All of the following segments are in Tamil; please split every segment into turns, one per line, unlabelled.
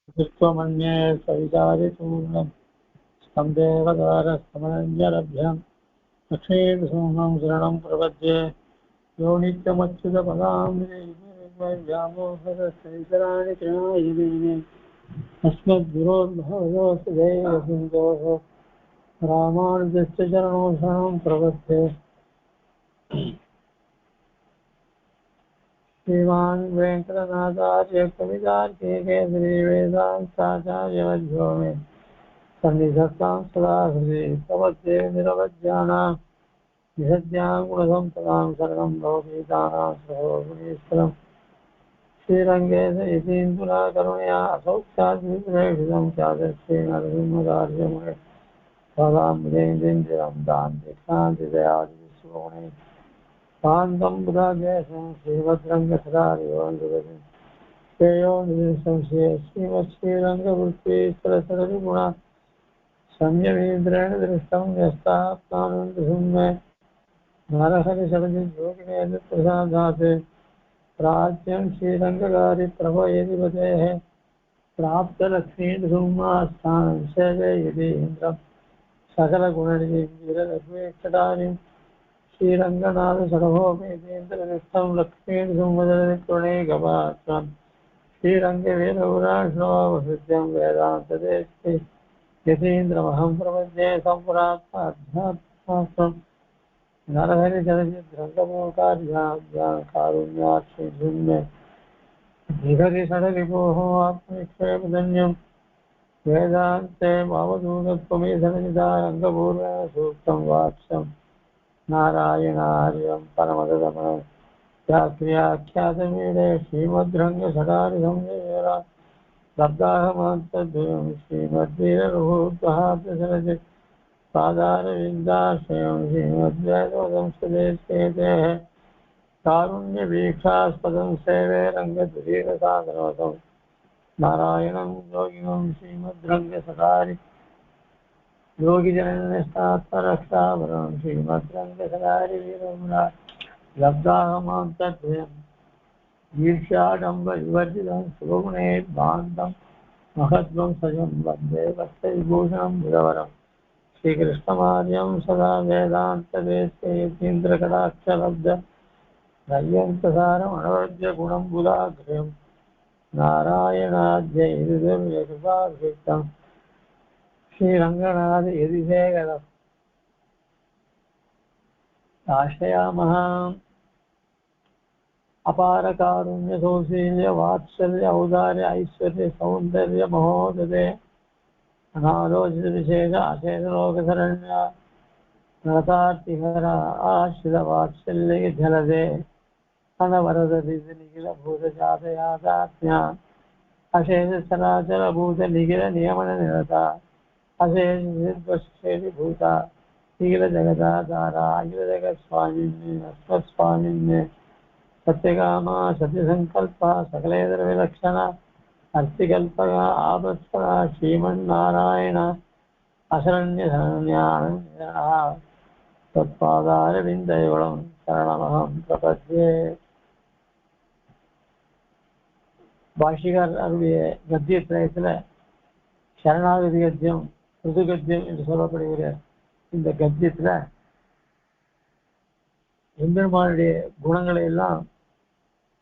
कृत्वमन्ये सविचारितूर्णं स्कन्देवदारस्तमनञ्जलभ्यां लक्ष्मीसोमं शरणं प्रपद्ये यो नित्यमच्युतपदाम्बुजयुग्मव्यामोहरश्रीकराणि तृणायिने अस्मद्गुरोर्भगवतोऽस्तु देवसिन्धोः रामानुजस्य चरणौ शरणं प्रपद्ये श्रीमान् वेङ्कटनाथार्य कवितार्के केसरी वेदान्ताचार्यवद्यो मे सन्निधत्तां सदा हृदि प्रपद्ये निरवध्यानां निषद्यां गुणसम्पदां शरणं भवगीतानां सर्वगुणीश्वरं श्रीरङ्गेश यतीन्द्रा करुणया असौख्याद्विप्रेषितं चादश्रीनरसिंहकार्यमये सदाम्बुजेन्द्रं दान्तिक्षान्तिदयादिविश्वगुणे कान्तं बुधादेशं श्रीभद्रङ्गसदारिवन्दुगतिं श्रेयो निसंशये श्रीमत्श्रीरङ्गवृत्तीश्वरसररिगुणा संयमीन्द्रेण दृष्टं यस्तात्मानन्दसुम्मे नरहरिषडजिद्योगिनेन्द्र प्रसादात् प्राच्यं श्रीरङ्गकारि प्रभयदिपतेः प्राप्तलक्ष्मीनृसिंहास्थानं सेवे यतीन्द्रं सकलगुणनिधिं वीरलक्ष्मीक्षटानिं श्रीरङ्गनाथसडभोपेतीन्द्रनिष्ठं लक्ष्मीनृसिंहदनिप्रणेकपात्रं श्रीरङ्गवीरपुराणवसुद्ध्यं वेदान्तदेशे यतीन्द्रमहं प्रपद्ये सम्पुरात्माध्यात्मार्थं नरहरिचरचिद्रङ्गमोकार्याभ्यां कारुण्याक्षिण्य श्रीहरिषडरिपोः आत्मनिक्षेपधन्यं वेदान्ते भावदूतत्वमेधनिदारङ्गपूर्वेण सूक्तं वाक्यं नारायणार्यं परमगतमनं चाक्रियाख्यातमीडे श्रीमद्रङ्गसटारिसंजयरा लब्धाहमान्तद्वयं श्रीमद्वीररघुत्वहाब्दशरजि पादारविन्दाश्रयं श्रीमद्वैतवंशदेशेतेः कारुण्यवीक्षास्पदं सेवे रङ्गधुरीरसाधनवतं नारायणं योगिनं श्रीमद्रङ्गसटारि योगिजननिष्ठात्मरक्षावरं श्रीमद्रङ्गसटारि वीरमुरा लब्धाहमान्तद्वयम् ईर्ष्याडम्बविवर्जितं शुभगुणे भान्तं महद्वं सजं वन्दे वत्सविभूषणं बुधवरं श्रीकृष्णमार्यं सदा वेदान्तदेशेन्द्रकटाक्षलब्ध नय्यन्तसारमनवद्य गुणं बुधाग्र्यं नारायणाद्यैर्कृपाभिषिक्तं श्रीरङ्गनाथ यदिशेखरम् आश्रयामः अपार कारुण्य सौशील्य वात्सल्य औदार्य ऐश्वर्य सौंदर्य महोदय अनालोचित विशेष अशेष लोकशरण्य नरतार्तिहर आश्रित वात्सल्य जलदे अनवरद निखिल भूत जातयादात्म्या अशेष चराचर भूत निखिल नियमन निरता अशेष सिद्ध भूता निखिल जगदाधारा अखिल जगत स्वामिन्ये अस्मत् स्वामिन्ये सत्यकामा सत्यसंकल्पा सकलेतर विलक्षण अर्थिकल्पका आपत्परा श्रीमन्नारायण अशरण्य शरण्यानन्दः तत्पादारविन्दयुगलं शरणमहं प्रपद्ये. பாஷிகர் அருடைய கத்திய திரயத்தில் சரணாகதி கத்தியம் ருது கத்தியம் என்று சொல்லப்படுகிற இந்த கத்தியத்தில் எம்பெருமானுடைய குணங்களை எல்லாம்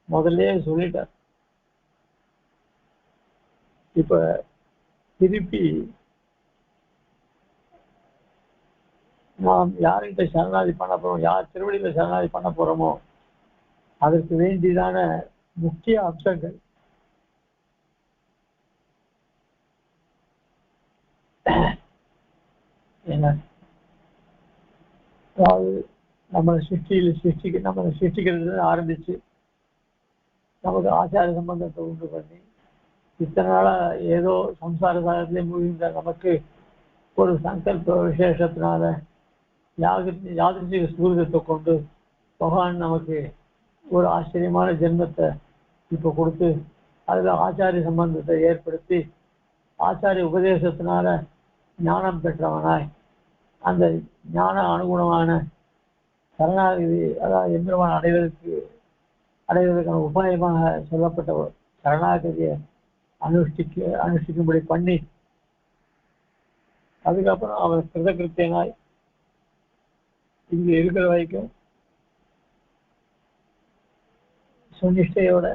முதல்ல சொல்லிட்டார். இப்ப திருப்பி நாம் யார்கிட்ட சரணாதி பண்ண போறோம், யார் திருவடியில சரணாதி பண்ண போறோமோ அதற்கு வேண்டியதான முக்கிய அம்சங்கள் என்ன, அதாவது நம்மளை சிருஷ்டிக்கிறது ஆரம்பிச்சு நமக்கு ஆச்சார சம்பந்தத்தை உண்டு பண்ணி இத்தனை நாளா ஏதோ சம்சார சாகத்திலே மூழ்கின்ற நமக்கு ஒரு சங்கல்ப விசேஷத்தினால யாதிர்ச்சிக சூரியத்தை கொண்டு பகவான் நமக்கு ஒரு ஆச்சரியமான ஜென்மத்தை இப்போ கொடுத்து அதில் ஆச்சாரிய சம்பந்தத்தை ஏற்படுத்தி ஆச்சாரிய உபதேசத்தினால ஞானம் பெற்றவனாய் அந்த ஞான அனுகுணமான சரணாகதி, அதாவது எம்பெருமான் அடைவதற்கான உபாயமாக சொல்லப்பட்ட சரணாகதியை அனுஷ்டிக்கும்படி பண்ணி அதுக்கப்புறம் அவன் கிருதகிருத்தியனாய் இங்க இருக்கிற வரைக்கும் சுனிஷ்டையோட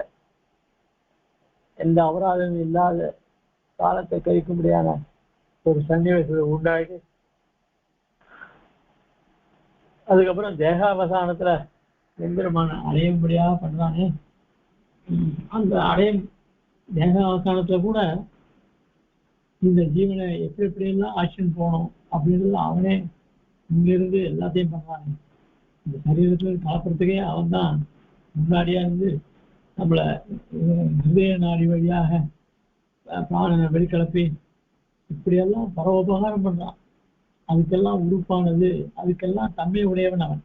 எந்த அபராதமும் இல்லாத காலத்தை கழிக்கும்படியான ஒரு சன்னிவேசத்தை உண்டாகி அதுக்கப்புறம் தேகாவசானத்துல எம்பெருமான அடையும்படியாக பண்றானே அந்த தேகாவசானத்துல கூட இந்த ஜீவனை எப்படி எப்படியெல்லாம் ஆக்ஷன் போகணும் அப்படின்றது அவனே இங்கிருந்து எல்லாத்தையும் பண்றானே. இந்த சரீரத்துல காப்புறதுக்கே அவன் தான் முன்னாடியா இருந்து நம்மளை ஹிருதய நாடி வழியாக பிராணனை வெளிக்கிளப்பி இப்படியெல்லாம் பரோபகாரம் பண்றான். அதுக்கெல்லாம் உறுப்பானது, அதுக்கெல்லாம் தன்மை உடையவன் அவன்.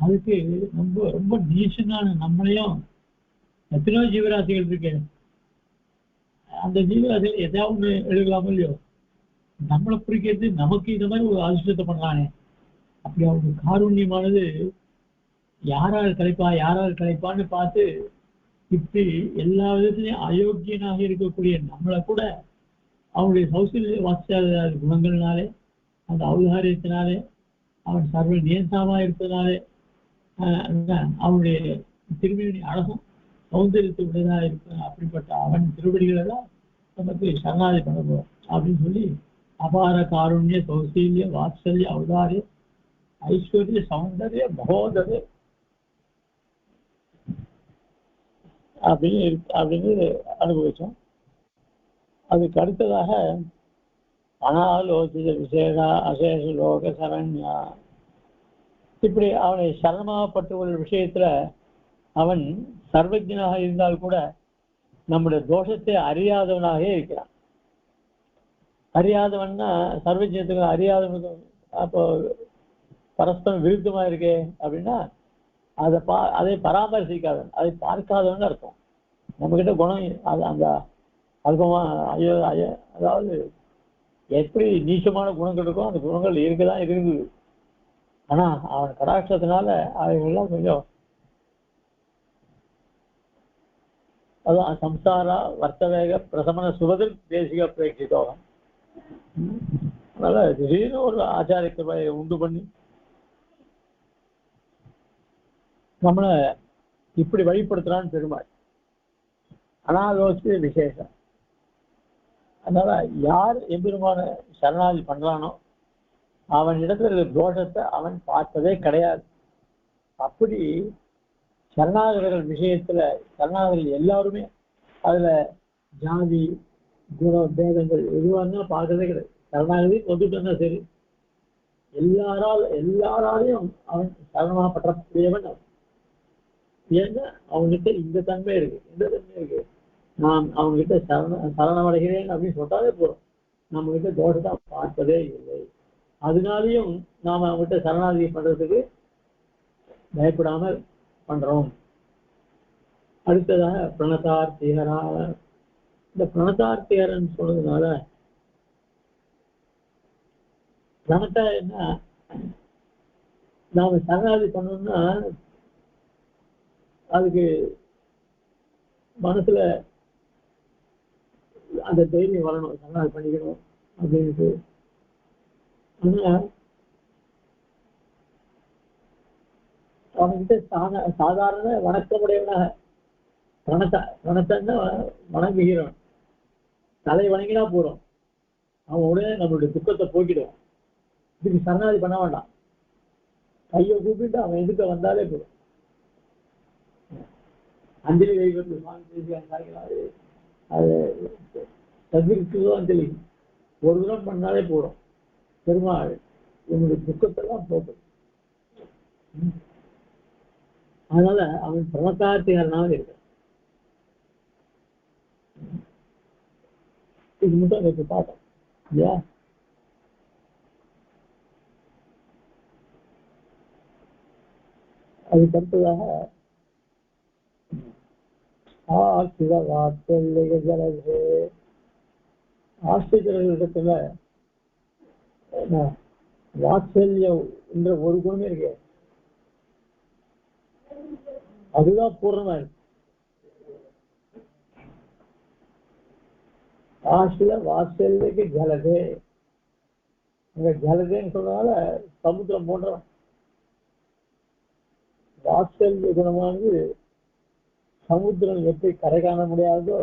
அதுக்கு ரொம்ப ரொம்ப நீச்சனான நம்மளையும் எத்தனையோ ஜீவராசிகள் இருக்கு. அந்த ஜீவராசிகள் எதாவது எழுதலாமோ இல்லையோ, நம்மளை குறிக்கிறது நமக்கு இந்த மாதிரி ஒரு அதிர்ஷ்டத்தை பண்றானே. அப்படி அவனுக்கு காருண்யமானது யாரால் கிடைப்பான்னு பார்த்து இப்படி எல்லா விதத்திலையும் அயோக்கியனாக இருக்கக்கூடிய நம்மளை கூட அவனுடைய சௌசல்ய வாத்சல்ய குணங்கள்னாலே, அந்த ஔதாரியத்தினாலே, அவன் சர்வ நியந்தாவா இருப்பதனாலே, அவனுடைய திருமணி அழகும் சௌந்தரியத்தை உடையதா இருப்ப அப்படிப்பட்ட அவன் திருவடிகள் எல்லாம் நமக்கு சரணாதி பண்ண போறோம் அப்படின்னு சொல்லி அபார காருண்ய சௌசல்ய வாத்சல்ய ஔதாரிய ஐஸ்வர்ய சௌந்தர்ய மகோதர அப்படின்னு அனுபவிச்சோம். அதுக்கு அடுத்ததாக அனாலோசித விசேஷ அசேஷ லோக சரண்யா, இப்படி அவனை சரணமாகப்பட்ட ஒரு விஷயத்துல அவன் சர்வஜனாக இருந்தால் கூட நம்முடைய தோஷத்தை அறியாதவனாக இருக்கிறான். அறியாதவன்னா சர்வஜனத்துக்கு அறியாதவனுக்கு அப்போ பரஸ்பரம் விருத்தமா இருக்கே அப்படின்னா அதை பராமரிசிக்காதவன், அதை பார்க்காதவன் அர்த்தம். நம்ம கிட்ட குணம் அந்த அல்பமா அதாவது எப்படி நீச்சமான குணங்கள் இருக்கோ அந்த குணங்கள் இருக்குதான் இருக்குது. ஆனா அவன் கடாட்சத்தினால அவைகள்லாம் கொஞ்சம் அதான் சம்சாரா வர்த்தவேக பிரசமன சுபதில் தேசிக பிரேட்சிதோகம். அதனால திடீர்னு ஒரு ஆச்சாரியத்தை உண்டு பண்ணி நம்மளை இப்படி வழிபடுத்துறான்னு பெருமாள் அனாலோசிய விசேஷம். அதனால யார் எம்பெருமான சரணாதி பண்றானோ அவன் இடத்துல இருக்கிற தோஷத்தை அவன் பார்த்ததே கிடையாது. அப்படி சரணாகர்கள் விஷயத்துல சரணாகர்கள் எல்லாருமே அதுல ஜாதி குண பேதங்கள் எதுவாக பார்க்கறதே கிடையாது. சரணாகதி வந்துட்டோம்னா சரி, எல்லாராலையும் அவன் சரணமாகப்படக்கூடியவன் அவன். ஏன்னா அவன்கிட்ட இந்த தன்மை இருக்கு, இந்த தன்மை இருக்கு. நான் அவங்ககிட்ட சரணமடைகிறேன் அப்படின்னு சொன்னாலே போறோம். நம்ம கிட்ட தோஷத்தை பார்த்ததே இல்லை. அதனாலையும் நாம அவங்ககிட்ட சரணாகதி பண்றதுக்கு பயப்படாமல் பண்றோம். அடுத்ததாக பிரணதார்த்திகரா, இந்த பிரணதார்த்திகரன்னு சொன்னதுனால பிரணத்தா என்ன, நாம சரணாகதி பண்ணோம்னா அதுக்கு மனசுல அந்த தைரியம் வரணும், சரணாகதி பண்ணிக்கணும் அப்படின்ட்டு. ஆனா அவன்கிட்ட சாதாரண வணக்கமுடையவனாக பிரணத்தன்னா வணங்குகிறவன், தலை வணங்கினா போறோம், அவன் உடனே நம்மளுடைய துக்கத்தை போக்கிடுவான். இதுக்கு சரணாகதி பண்ண வேண்டாம், கையை கூப்பிட்டு அவன் எதுக்க வந்தாலே போதும். அஞ்சலி வைபத்து சுவாமி அது சதுர்க்குதோ அஞ்சலி ஒரு தூரம் பண்ணாலே போறோம், பெருமாள் என்னுடைய துக்கத்தெல்லாம் போகும். அதனால அவன் பிரணத்தார்த்திகரனாக இருக்கான். இது மட்டும் எனக்கு பார்த்தோம் இல்லையா. அதுக்கு அடுத்ததாக ஆஸ்திகர்களிடத்துல வாத்சல்யம் என்ற ஒரு குணமே இருக்கு, அதுதான் பூர்ணமா இருக்கு. வாசல்லைக்கு ஜலதே, அங்க ஜலதேன்னு சொன்னதால சமுத்திரம் போன்ற வாத்சல்ய குணமானது சமுத்திரம் எப்படி கரை காண முடியாதோ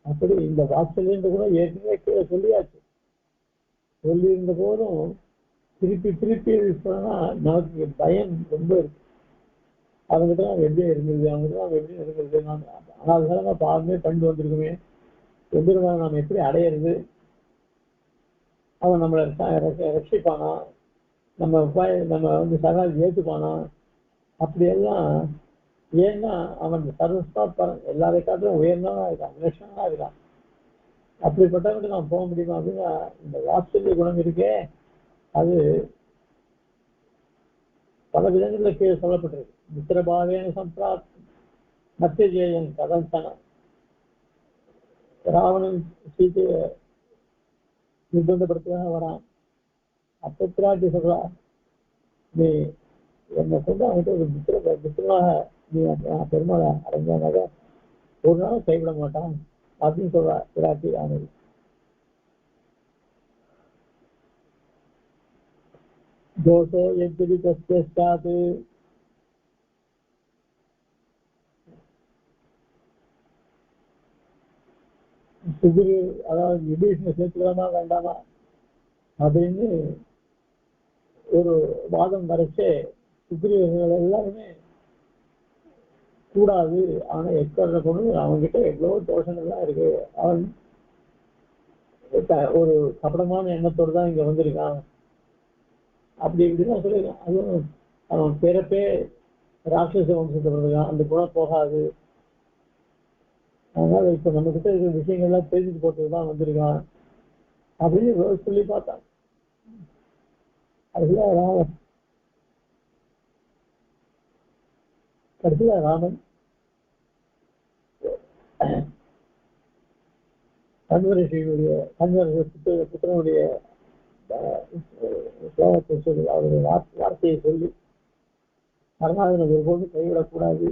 அப்படி இந்த வாத்சல்யன்ற குணம் ஏற்கனவே கீழே சொல்லியாச்சு. சொல்லியிருந்த போதும் திருப்பி திருப்பி சொன்னா நமக்கு பயம் ரொம்ப இருக்கு. அவங்ககிட்ட நாம் எப்படி இருந்தது, அவங்ககிட்ட நாம் எப்படி இருக்கிறது, நாம் அனாவசியமா பாவமே பண்ணி வந்திருக்குமே, எதிர்வாக நாம் எப்படி அடையிறது, அவன் நம்மளை ரட்சிப்பானா, நம்ம சகாதி ஏற்றுப்பானா, அப்படியெல்லாம். ஏன்னா அவன் சர்வஸ்தாத்பரன், எல்லாரை காட்டிலும் உயர்ந்தவனா இருக்கான், விலட்சணமா இருக்கான். அப்படிப்பட்டவன்ட்டு நாம் போக முடியுமா அப்படின்னா இந்த வாத்சல்ய குணம் இருக்கே அது பல விதங்களில் கீழே சொல்லப்பட்டிருக்கு. மித்திரபாவேன சம்பிராப்தம் மத்திய ஜெயன் கதந்தனம். ராவணன் சீதையை நிர்பந்தப்படுத்துவதாக வரான். அப்பத்திராட்டி சொல்றா, நீ என்னை கொண்டு அவன்கிட்ட ஒரு மித்திரமாக நீ பெருமாளை அடைஞ்சானாக ஒரு நாள் கைவிட மாட்டான் அப்படின்னு சொல்றா பிராட்டி ராமன். தோஷோ எத்தடி தஸ்து சுகுரு, அதாவது விபீஷண சேர்த்துக்கலாமா வேண்டாமா அப்படின்னு ஒரு வாதம் வரைச்சே சுக்ரீவர்கள் எல்லாருமே கூடாது. ஆனா எக்கட கொண்டு அவன்கிட்ட எவ்வளவு தோஷங்கள்லாம் இருக்கு, அவன் ஒரு கபடமான எண்ணத்தோடு தான் இங்க வந்திருக்கான் அப்படி இப்படிதான் சொல்லியிருக்கான். அதுவும் அவன் பிறப்பே ராட்சச வம்சத்தை வந்திருக்கான், அந்த குணம் போகாது. அதனால இப்ப நம்ம கிட்ட இருக்கிற விஷயங்கள்லாம் தெரிஞ்சுட்டு போட்டுதான் வந்திருக்கான் அப்படின்னு சொல்லி பார்த்தான். அதுதான் ராமன். கடைசியில ராமன் கண்வரிசையினுடைய புத்திரனுடைய ஸ்லோகத்தை சொல்லி அவருடைய வார்த்தையை சொல்லி மரணாதனை ஒருபோது கைவிடக்கூடாது,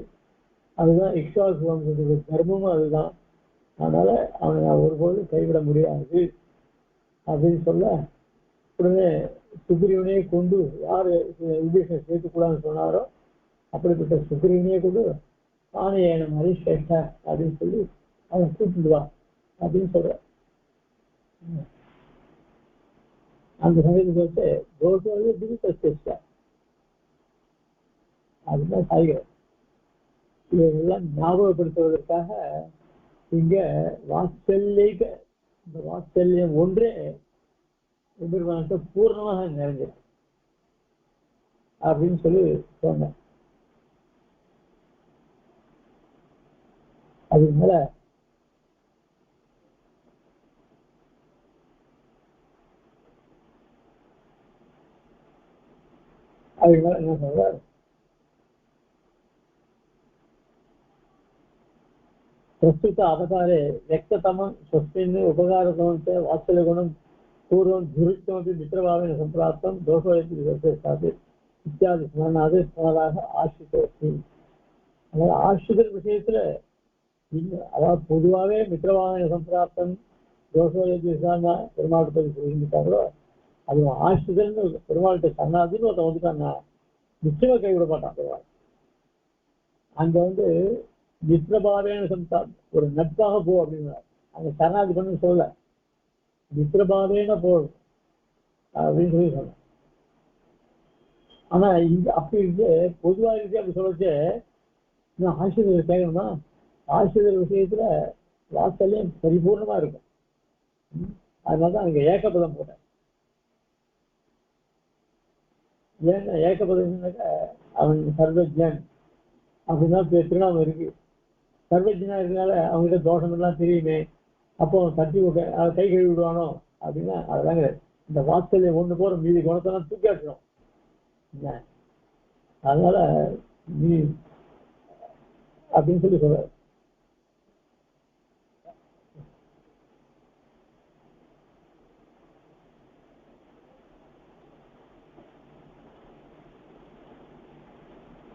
அதுதான் இக்ஷாசு வம்சத்துடைய தர்மமும் அதுதான், அதனால அவனை நான் ஒருபோது கைவிட முடியாது அப்படின்னு சொல்ல உடனே சுக்ரீவனையே கொண்டு யாரு விபீஷணனை சேர்த்துக்கூடாதுன்னு சொன்னாரோ அப்படிப்பட்ட சுக்ரீவனையே கொண்டு ஆணையன மாதிரி சேஷ்டா அப்படின்னு சொல்லி அவன் கூப்பிட்டு வா அப்படின்னு சொல்ற. அந்த சமயத்துக்கு வச்சு தோஷம் திவித்த சேஷ்டா அதுதான் சாய்கிறோம். இதையெல்லாம் ஞாபகப்படுத்துவதற்காக இங்க வாத்சல்யக இந்த வாத்சல்யம் ஒன்றே எதிர்பார்த்த பூர்ணமாக நிறைஞ்சது அப்படின்னு சொல்லி சொன்னேன். அதுக்கு மேல என்ன சொல்றாரு, பிரஸ்துத அவதாரே व्यक्ततमं स्वस्मिन् उपकारतमं वात्सल्यगुणं पूर्वं धुरित्वमपि मित्रभावेन सम्प्राप्तं दोषोऽपि इत्यादि स्मरणात् स्मरणाः आश्रितोऽस्ति. அதாவது ஆசிரியர் விஷயத்துல அதாவது பொதுவாகவே மித்திரபாவனை சம்பிராப்தம் தோஷோயதி பெருமாள் பற்றி சொல்லிட்டாங்களோ அது ஆசிரியர்னு பெருமாள்கிட்ட சரணாதின்னு ஒருத்தன் வந்துட்டான்னா நிச்சயமா கைவிட மாட்டான் பெருமாள். அங்க மித்திரபாவேன சம்பிராப்தம் ஒரு நட்பாக போ அப்படிங்கிறார். அங்க சரணாதி பண்ணு சொல்ல மித்திரபாவேன போ அப்படின்னு சொல்லி சொன்ன. ஆனா இங்க அப்படி இருக்கு பொதுவாக இருக்கு அப்படி சொல்லச்சு ஆசிரியர் கேட்கணுமா, ஆசிரியர் விஷயத்துல வாத்சல்யம் பரிபூர்ணமா இருக்கும். அதனாலதான் அங்க ஏகபதம் போட்டேன். ஏன்னா ஏகபதம்னாக்க அவன் சர்வஜன் அப்படின்னா திருநாமம் இருக்கு. சர்வஜனா இருக்கனால அவங்ககிட்ட தோஷம் எல்லாம் தெரியுமே, அப்போ தட்டி கை கழுவி விடுவானோ அப்படின்னா அதெல்லாம் கிடையாது. இந்த வாத்சல்யம் ஒண்ணு போற மீதி குணத்தெல்லாம் தூக்கியாட்டணும். அதனால நீ அப்படின்னு சொல்லி சொல்ற.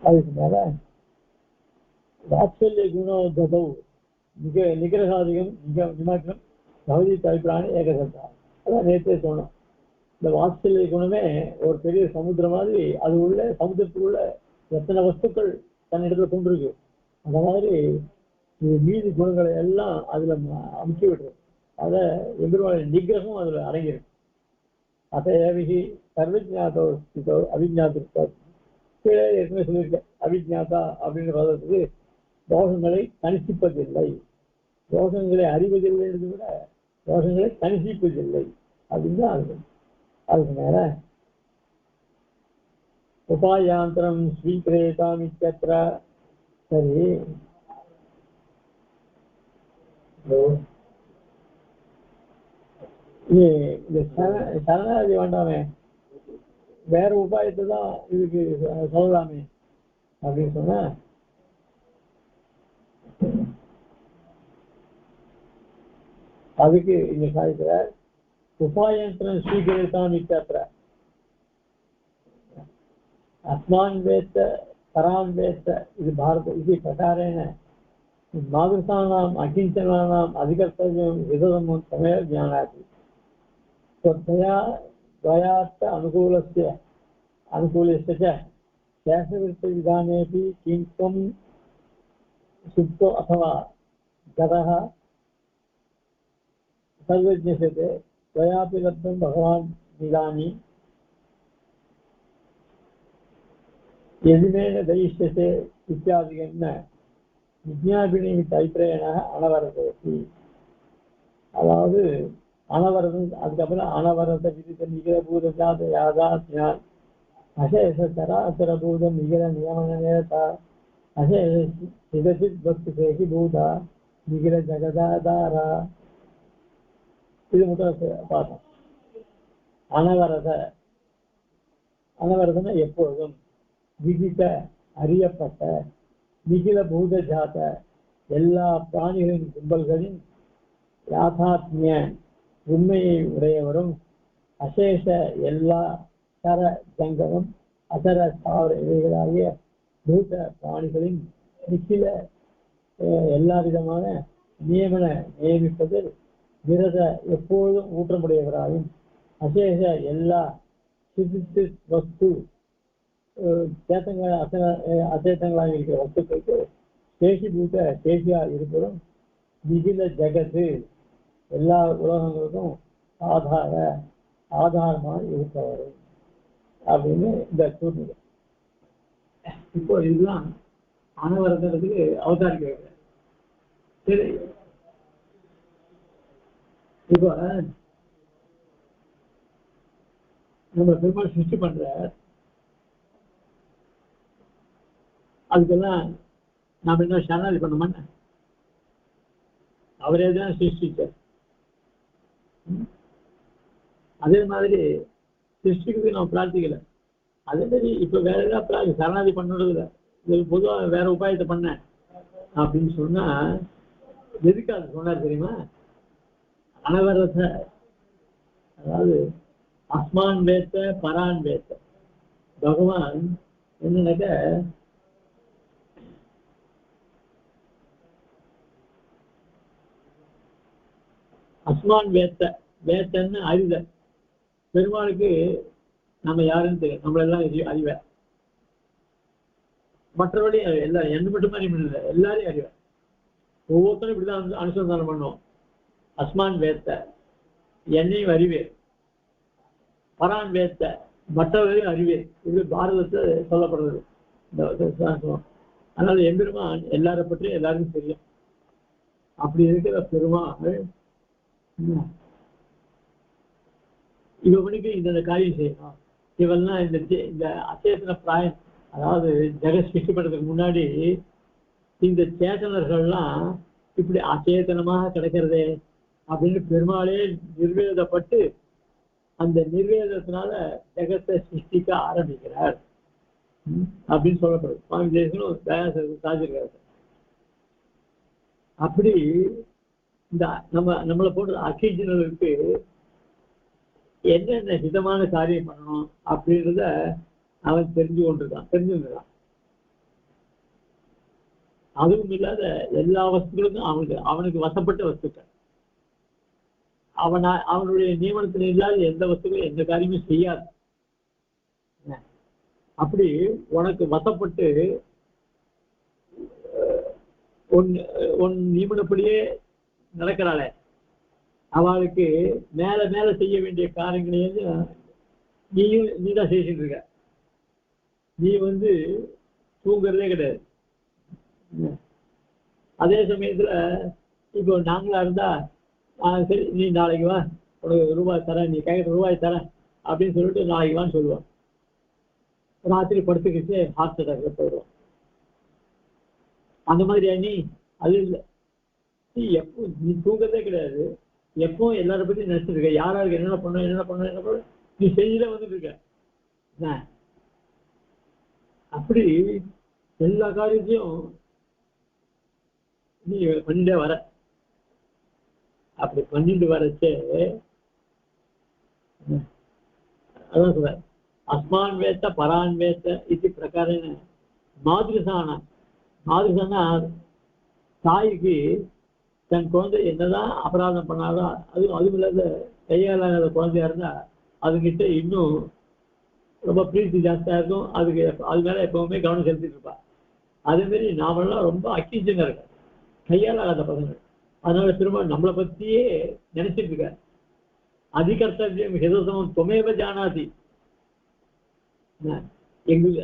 அதுக்கு மேல வாத்சல்ய குணோதௌ நிகரசாதிகம் நிமக்னம் பகுதி தாய்ப்பிராணி ஏகசத்தா. அதான் நேற்றே சொன்னோம். இந்த வாத்சல்ய குணமே ஒரு பெரிய சமுத்திரம் மாதிரி, அது உள்ள சமுத்திரத்துக்குள்ள எத்தனை வஸ்துக்கள் தன்னிடத்துல கொண்டிருக்கு. அந்த மாதிரி மீதி குணங்களை எல்லாம் அதுல அமுக்கி விடுறது. அதை எதிர்வாழ் நிகிரகம் அதுல அடங்கியிருக்கு. அதையவிகி சர்வஜாதோ அபிஜாத்திருக்கார். கீழே ஏற்கனவே சொல்லியிருக்கேன். அபிஜாதா அப்படிங்கிற பதத்துக்கு தோஷங்களை தனிசிப்பதில்லை, தோஷங்களை அறிவதில்லை என்று விட தோஷங்களை தனிசிப்பதில்லை அப்படின்னு அதுக்கு மேல உபாயாந்திரம் ஸ்வீகிரேதாம் இத்தியத்ர. சரி, இந்த சரணாகதி வேண்டாமே, வேற உபாயத்தை தான் இதுக்கு சொல்லலாமே அப்படின்னு சொன்ன அதுக்கு இங்க சாதிக்கிற உபாயந்திரம் ஸ்வீகிரேதாம் இத்தியத்ர. अस्मान् वेत्त परान् वेत्त इति भारत इति प्रकारेण मादृशानाम् अकिञ्चनानाम् अधिकर्तव्यं विदधं तमेव ज्ञानाति. तया द्वयार्थ अनुकूलस्य च शेषवृत्तविधानेऽपि किं त्वं सुप्तो अथवा गतः सर्वज्ञस्यते त्वयापि लब्धं भगवान् निदानि यदिमेन दयिष्यते इत्यादिकं विज्ञापिणी தைத்திரேன அனவரதேசி. அதாவது அனவரதம், அதுக்கப்புறம் அனவரத விதித்த நிகர பூத ஜாத யாதாத்யான் அசேஷ சராசர பூதம் நிகர நியமன நேதா அசேஷ சிதசித் பக்தி சேகி பூதா நிகர ஜகதாதாரா. இது முதல் பார்த்தோம். அனவரத, அனவரதன எப்பொழுதும், விதித்த அறியப்பட்ட, நிகில பூத ஜாத எல்லா பிராணிகளின் கும்பல்களின் யாதாத்மிய உண்மையை உடையவரும், அசேஷ எல்லா சர ஜங்கமும் அசர சாவர இவைகளாகிய பூத பிராணிகளின் நிக்கில எல்லா விதமான நியமன நியமிப்பதில் விரத எப்போதும் ஊற்றமுடையவராயும், அசேஷ எல்லா சிதித்து வஸ்து சேத்தங்கள் அசேத்தங்களாக இருக்கிற வஸ்துக்களுக்கு சேஷிபூத சேஷியா இருப்பதும், நிகில ஜகத்து எல்லா உலகங்களுக்கும் ஆதாரமாக இருப்பவர் அப்படின்னு இந்த சூழ்நிலை. இப்போ இதுதான் அனவரதத்துக்கு அவதாரிக்க வைக்கிற. சரி, இப்போ நம்ம பெருமாள் சிருஷ்டி பண்ற, அதுக்கெல்லாம் நாம என்ன சரணாகதி பண்ணோம்னா அவரே தான் சிருஷ்டிச்சார். அதே மாதிரி சிருஷ்டிக்கு நம்ம பிரார்த்திக்கல. அதே மாதிரி இப்ப வேற ஏதாவது சரணாகதி பண்ணுறது இல்லை. இது பொதுவாக வேற உபாயத்தை பண்ண அப்படின்னு சொன்னா எதுக்கு அது சொன்னார் தெரியுமா? அனவரத, அதாவது அஸ்மான் வேத்த பரான் வேத்த. பகவான் என்னன்னாக்க அஸ்மான் வேத்த, வேத்தன்னு அறிதல். பெருமாளுக்கு நம்ம யாருன்னு தெரியும், நம்மளெல்லாம் அறிவார். மற்றபடி எல்லாரும் என்ன மட்டும் அறிவில்லை, எல்லாரையும் அறிவார். ஒவ்வொருத்தரும் இப்படிதான் அனுசந்தானம் பண்ணுவோம். அஸ்மான் வேத்த, என்னையும் அறிவேர். பரான் வேத்த, மற்றவரையும் அறிவேர். இது பாரதத்தை சொல்லப்படுறது. அதனால எம்பெருமான் எல்லாரை பற்றியும் எல்லாருக்கும் தெரியும். அப்படி இருக்கிற பெருமாள் இவனுக்கு இந்த காரியம் செய்யணும். இவெல்லாம் இந்த அச்சேதன பிராயம், அதாவது ஜெகத் சிருஷ்டி பண்றதுக்கு முன்னாடி இந்த சேத்தனர்கள்லாம் இப்படி அச்சேதனமாக கிடைக்கிறதே அப்படின்னு பெருமாளே நிர்வேதப்பட்டு அந்த நிர்வேதத்தினால ஜெகத்தை சிருஷ்டிக்க ஆரம்பிக்கிறார் அப்படின்னு சொல்லப்படுது. சுவாமி தேசனும் சாதிச்சிருக்காரு. அப்படி இந்த நம்மளை போட்டு அக்கீஜனருக்கு என்னென்ன விதமான காரியம் பண்ணணும் அப்படின்றத அவன் தெரிஞ்சுருந்தான். அதுவும் இல்லாத எல்லா வஸ்துக்களுக்கும் அவனுக்கு வசப்பட்ட வஸ்துக்கள். அவனுடைய நியமனத்தில் இல்லாத எந்த வஸ்துவும் எந்த காரியமும் செய்யாது. அப்படி உனக்கு வசப்பட்டு உன் நியமனப்படியே நடக்கிறாளே அவளுக்கு மேல மேல செய்ய வேண்டிய காரியங்களையும் நீதான் செய்யிட்டு இருக்க. நீ தூங்குறதே கிடையாது. அதே சமயத்துல இப்போ நாங்களா இருந்தா சரி நீ நாளைக்கு வா, உனக்கு ரூபாய் தரேன், நீ கேட்குற ரூபாய் தரேன் அப்படின்னு சொல்லிட்டு நாளைக்கு வான்னு சொல்லுவான். ராத்திரி படுத்துக்கிட்டு ஹார்ட் அட்டாக்ல போயிடுவான். அந்த மாதிரியா நீ? அது இல்லை. நீ தூங்குறதே கிடையாது. எப்போ எல்லாரை பத்தி நினைச்சிட்டு இருக்க, யாராருக்கு என்னென்ன பண்ண நீ செய்யல வந்துட்டு இருக்க. அப்படி எல்லா காரியத்தையும் நீ பண்ணிட்டே வர. அப்படி பண்ணிட்டு வரச்சே அதான் சொல்ற, அஸ்மான் வேத்த பரான் வேத்த இது பிரகாரன மாதிரிசான. மாதிரிசானா தாய்க்கு தன் குழந்தை என்னதான் அபராதம் பண்ணாலும் அதுவும் இல்லாத கையாளாத குழந்தையா இருந்தா அதுகிட்ட இன்னும் ரொம்ப பிரீத்தி ஜாஸ்தியா இருக்கும். அது மேல எப்பவுமே கவனம் செலுத்திட்டு இருப்பா. அதே மாதிரி நாமெல்லாம் ரொம்ப அக்கீச்சங்க இருக்க, கையாளாத பசங்க. அதனால திரும்ப நம்மளை பத்தியே நினைச்சிட்டு இருக்க. அதிகர்த்தவியம் ஹிதசமம் தொமேவ ஜானாதி.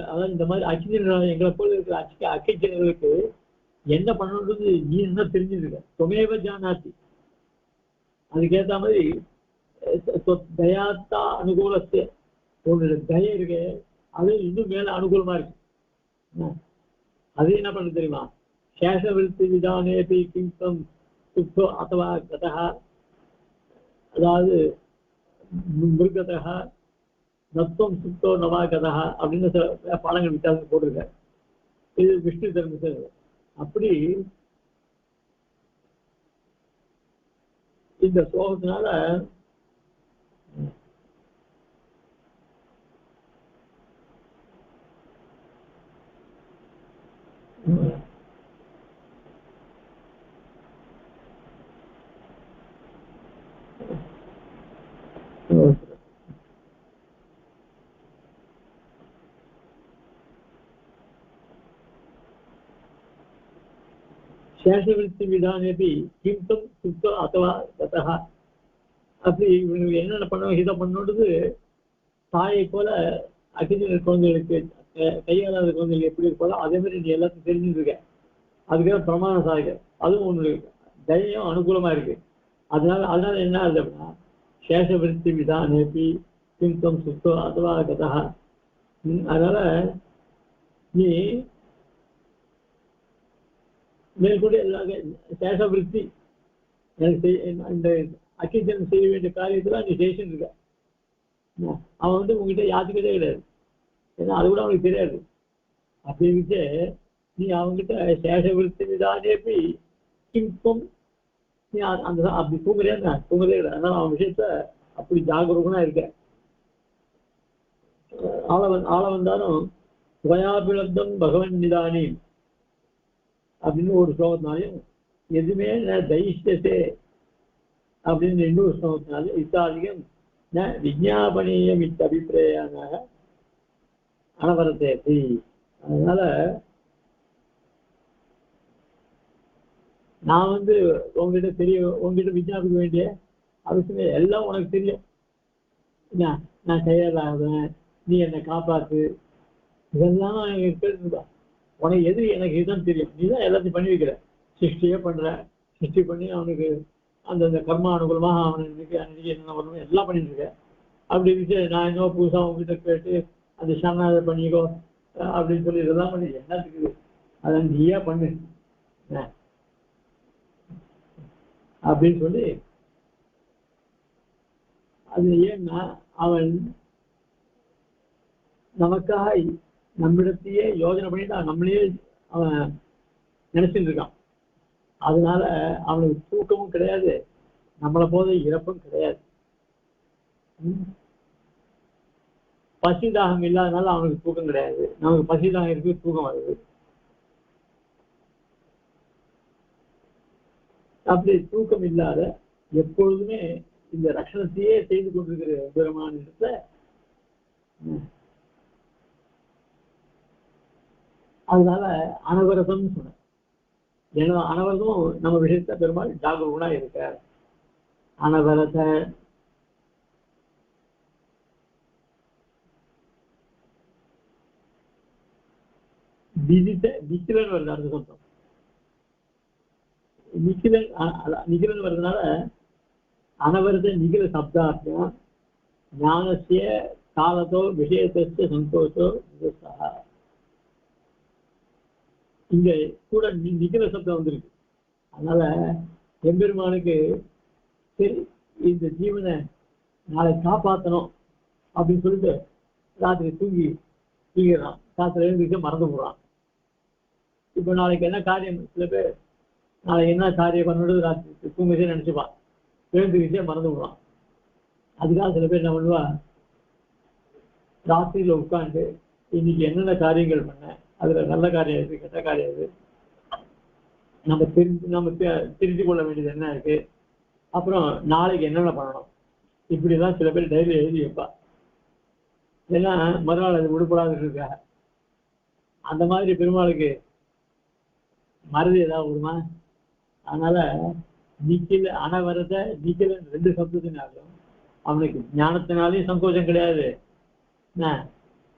அதாவது இந்த மாதிரி அக்கிஞ்சர்கள் எங்களை போல இருக்கிற அக்கிஞ்சர்களுக்கு என்ன பண்ணணுன்றது நீ என்ன தெரிஞ்சிருக்க. தொமேவ ஜானாதி. அதுக்கேற்ற மாதிரி தயாத்தா அனுகூலத்தை உன்னோட தயம் இருக்கு, அது இன்னும் மேல அனுகூலமா இருக்கு. அது என்ன பண்ண தெரியுமா? சேஷவிருத்தி விதானேபி கிங்கம் சுத்தோ அத்தவா கதா, அதாவது மிருகதா நத்துவம் சுத்தோ நவா கதா அப்படின்னு சில பாடங்கள் வித்தியாசம் போட்டிருக்காரு. இது விஷ்ணு தர்மத்தை. அப்படி இந்த ஸ்லோகத்தினால சேஷவிருத்தி விதானேபி கிம்தம் சுத்தோ அத்தவா கதா. அப்படி இவங்களுக்கு என்னென்ன பண்ணணும் இதை பண்ணணுன்றது தாயை போல அகிஞ்ச குழந்தைகளுக்கு கையாளாத குழந்தைகள் எப்படி இருப்பாலோ அதே மாதிரி நீ எல்லாத்தையும் தெரிஞ்சுருக்க. அதுக்காக பிரமாண சாக அதுவும் ஒன்று தைரியம் அனுகூலமா இருக்கு. அதனால என்ன ஆகுது அப்படின்னா சேஷவிருத்தி விதானேபி கிம்தம் சுத்தோ அத்தவா கதா. அதனால நீ மேற்கொண்டு எல்லா சேஷவிருத்தி எனக்கு இந்த அக்கிஞ்சன் செய்ய வேண்டிய காரியத்துல நீ ஜெயிச்சுட்டு இருக்க. அவன் உங்ககிட்ட யாத்துக்கிட்டே கிடையாது, ஏன்னா அது கூட அவனுக்கு தெரியாது. அப்படி இருந்துச்சு நீ அவங்ககிட்ட சேஷவிருத்தி விதானேபி கிம்தம் நீ அந்த அப்படி தூங்குறே தூங்குறதே கிடையாது. அதனால அவன் விஷயத்த அப்படி ஜாகரூகனா இருக்க. ஆள வந்தாலும் துவயாபிலப்தம் பகவன் நிதானி அப்படின்னு ஒரு ஸ்லோகத்தினாலையும் எதுவுமே தைஷ்யத்தே அப்படின்னு இன்னொரு ஸ்லோகத்தினாலும் இத்தாதிகம் விஜாபனீயம் இத்த அபிப்பிராயமாக அனவரத்தேசி. அதனால நான் உங்ககிட்ட விஜாபிக்க வேண்டிய அவசியமே எல்லாம் உனக்கு தெரியும். நான் கையாளாதேன், நீ என்னை காப்பாத்து, இதெல்லாம் எனக்கு தெரிஞ்சுப்பா. உனக்கு எது எனக்கு இதுதான் தெரியும். நீ தான் எல்லாத்தையும் பண்ணி வைக்கிற, சிருஷ்டியே பண்ற, சிருஷ்டி பண்ணி அவனுக்கு அந்தந்த கர்மா அனுகூலமாக அவனுக்கு அன்னைக்கு என்ன பண்ணணும் எல்லாம் பண்ணிட்டு இருக்க. அப்படி இருந்துச்சு நான் இன்னும் புதுசாக உங்ககிட்ட கேட்டு அந்த சரணாதை பண்ணிக்கோ அப்படின்னு சொல்லி இதெல்லாம் பண்ணி என்னத்துக்கு, அதை நீயா பண்ணு அப்படின்னு சொல்லி. அது ஏன்னா அவன் நமக்காக நம்மிடத்தையே யோஜனை பண்ணிட்டு நம்மளையே அவன் நினைச்சிட்டு இருக்கான். அதனால அவனுக்கு தூக்கமும் கிடையாது, நம்மளை போத இறப்பும் கிடையாது. பசிதாகம் இல்லாதனால அவனுக்கு தூக்கம் கிடையாது, நமக்கு பசிதாகம் இருக்கு, தூக்கம் வருது. அப்படி தூக்கம் இல்லாத எப்பொழுதுமே இந்த ரட்சணத்தையே செய்து கொண்டிருக்கிற பெருமான இடத்துல அதனால அனவரதம் சொன்ன. ஏன்னா அனவரதம் நம்ம விஷயத்த பெருமாள் ஜாகரூகனா இருக்க. அனவரத விதித்த நிக்கிலன் வருது. அடுத்த சப்தம் நிகிலன் வருதுனால அனவரத நிகில சப்தார்த்தம் ஞானசிய காலத்தோ விஷயத்த சந்தோஷோ. இங்க கூட நிகில சப்தம் வந்திருக்கு. அதனால எம்பெருமானுக்கு சரி இந்த ஜீவனை நாளை காப்பாற்றணும் அப்படின்னு சொல்லிட்டு ராத்திரி தூங்கிடுறான். காத்துல எழுந்திருக்க மறந்து போடுறான். இப்ப நாளைக்கு என்ன காரியம், சில பேர் நாளைக்கு என்ன காரியம் பண்ணணும் ராத்திரி தூங்கிச்சே நினைச்சுப்பான், எழுந்திருக்கே மறந்து போடுவான். அதுக்காக சில பேர் என்ன பண்ணுவா, ராத்திரியில உட்காந்து இன்னைக்கு என்னென்ன காரியங்கள் பண்ண, அதுல நல்ல காரியம் இருக்கு கெட்ட காரியம் இருக்கு, நம்ம தெரிஞ்சு கொள்ள வேண்டியது என்ன இருக்கு, அப்புறம் நாளைக்கு என்னென்ன பண்ணணும், இப்படிதான் சில பேர் டைரி எழுதி வைப்பா. ஏன்னா மறுநாள் அது விடுபடாது இருக்காங்க. அந்த மாதிரி பெருமாளுக்கு மறதி ஏதாவது வருமா? அதனால நிக்கில அனவரத நிக்கில ரெண்டு சப்தத்தினாலும் அவனுக்கு ஞானத்தினாலையும் சங்கோச்சம் கிடையாது,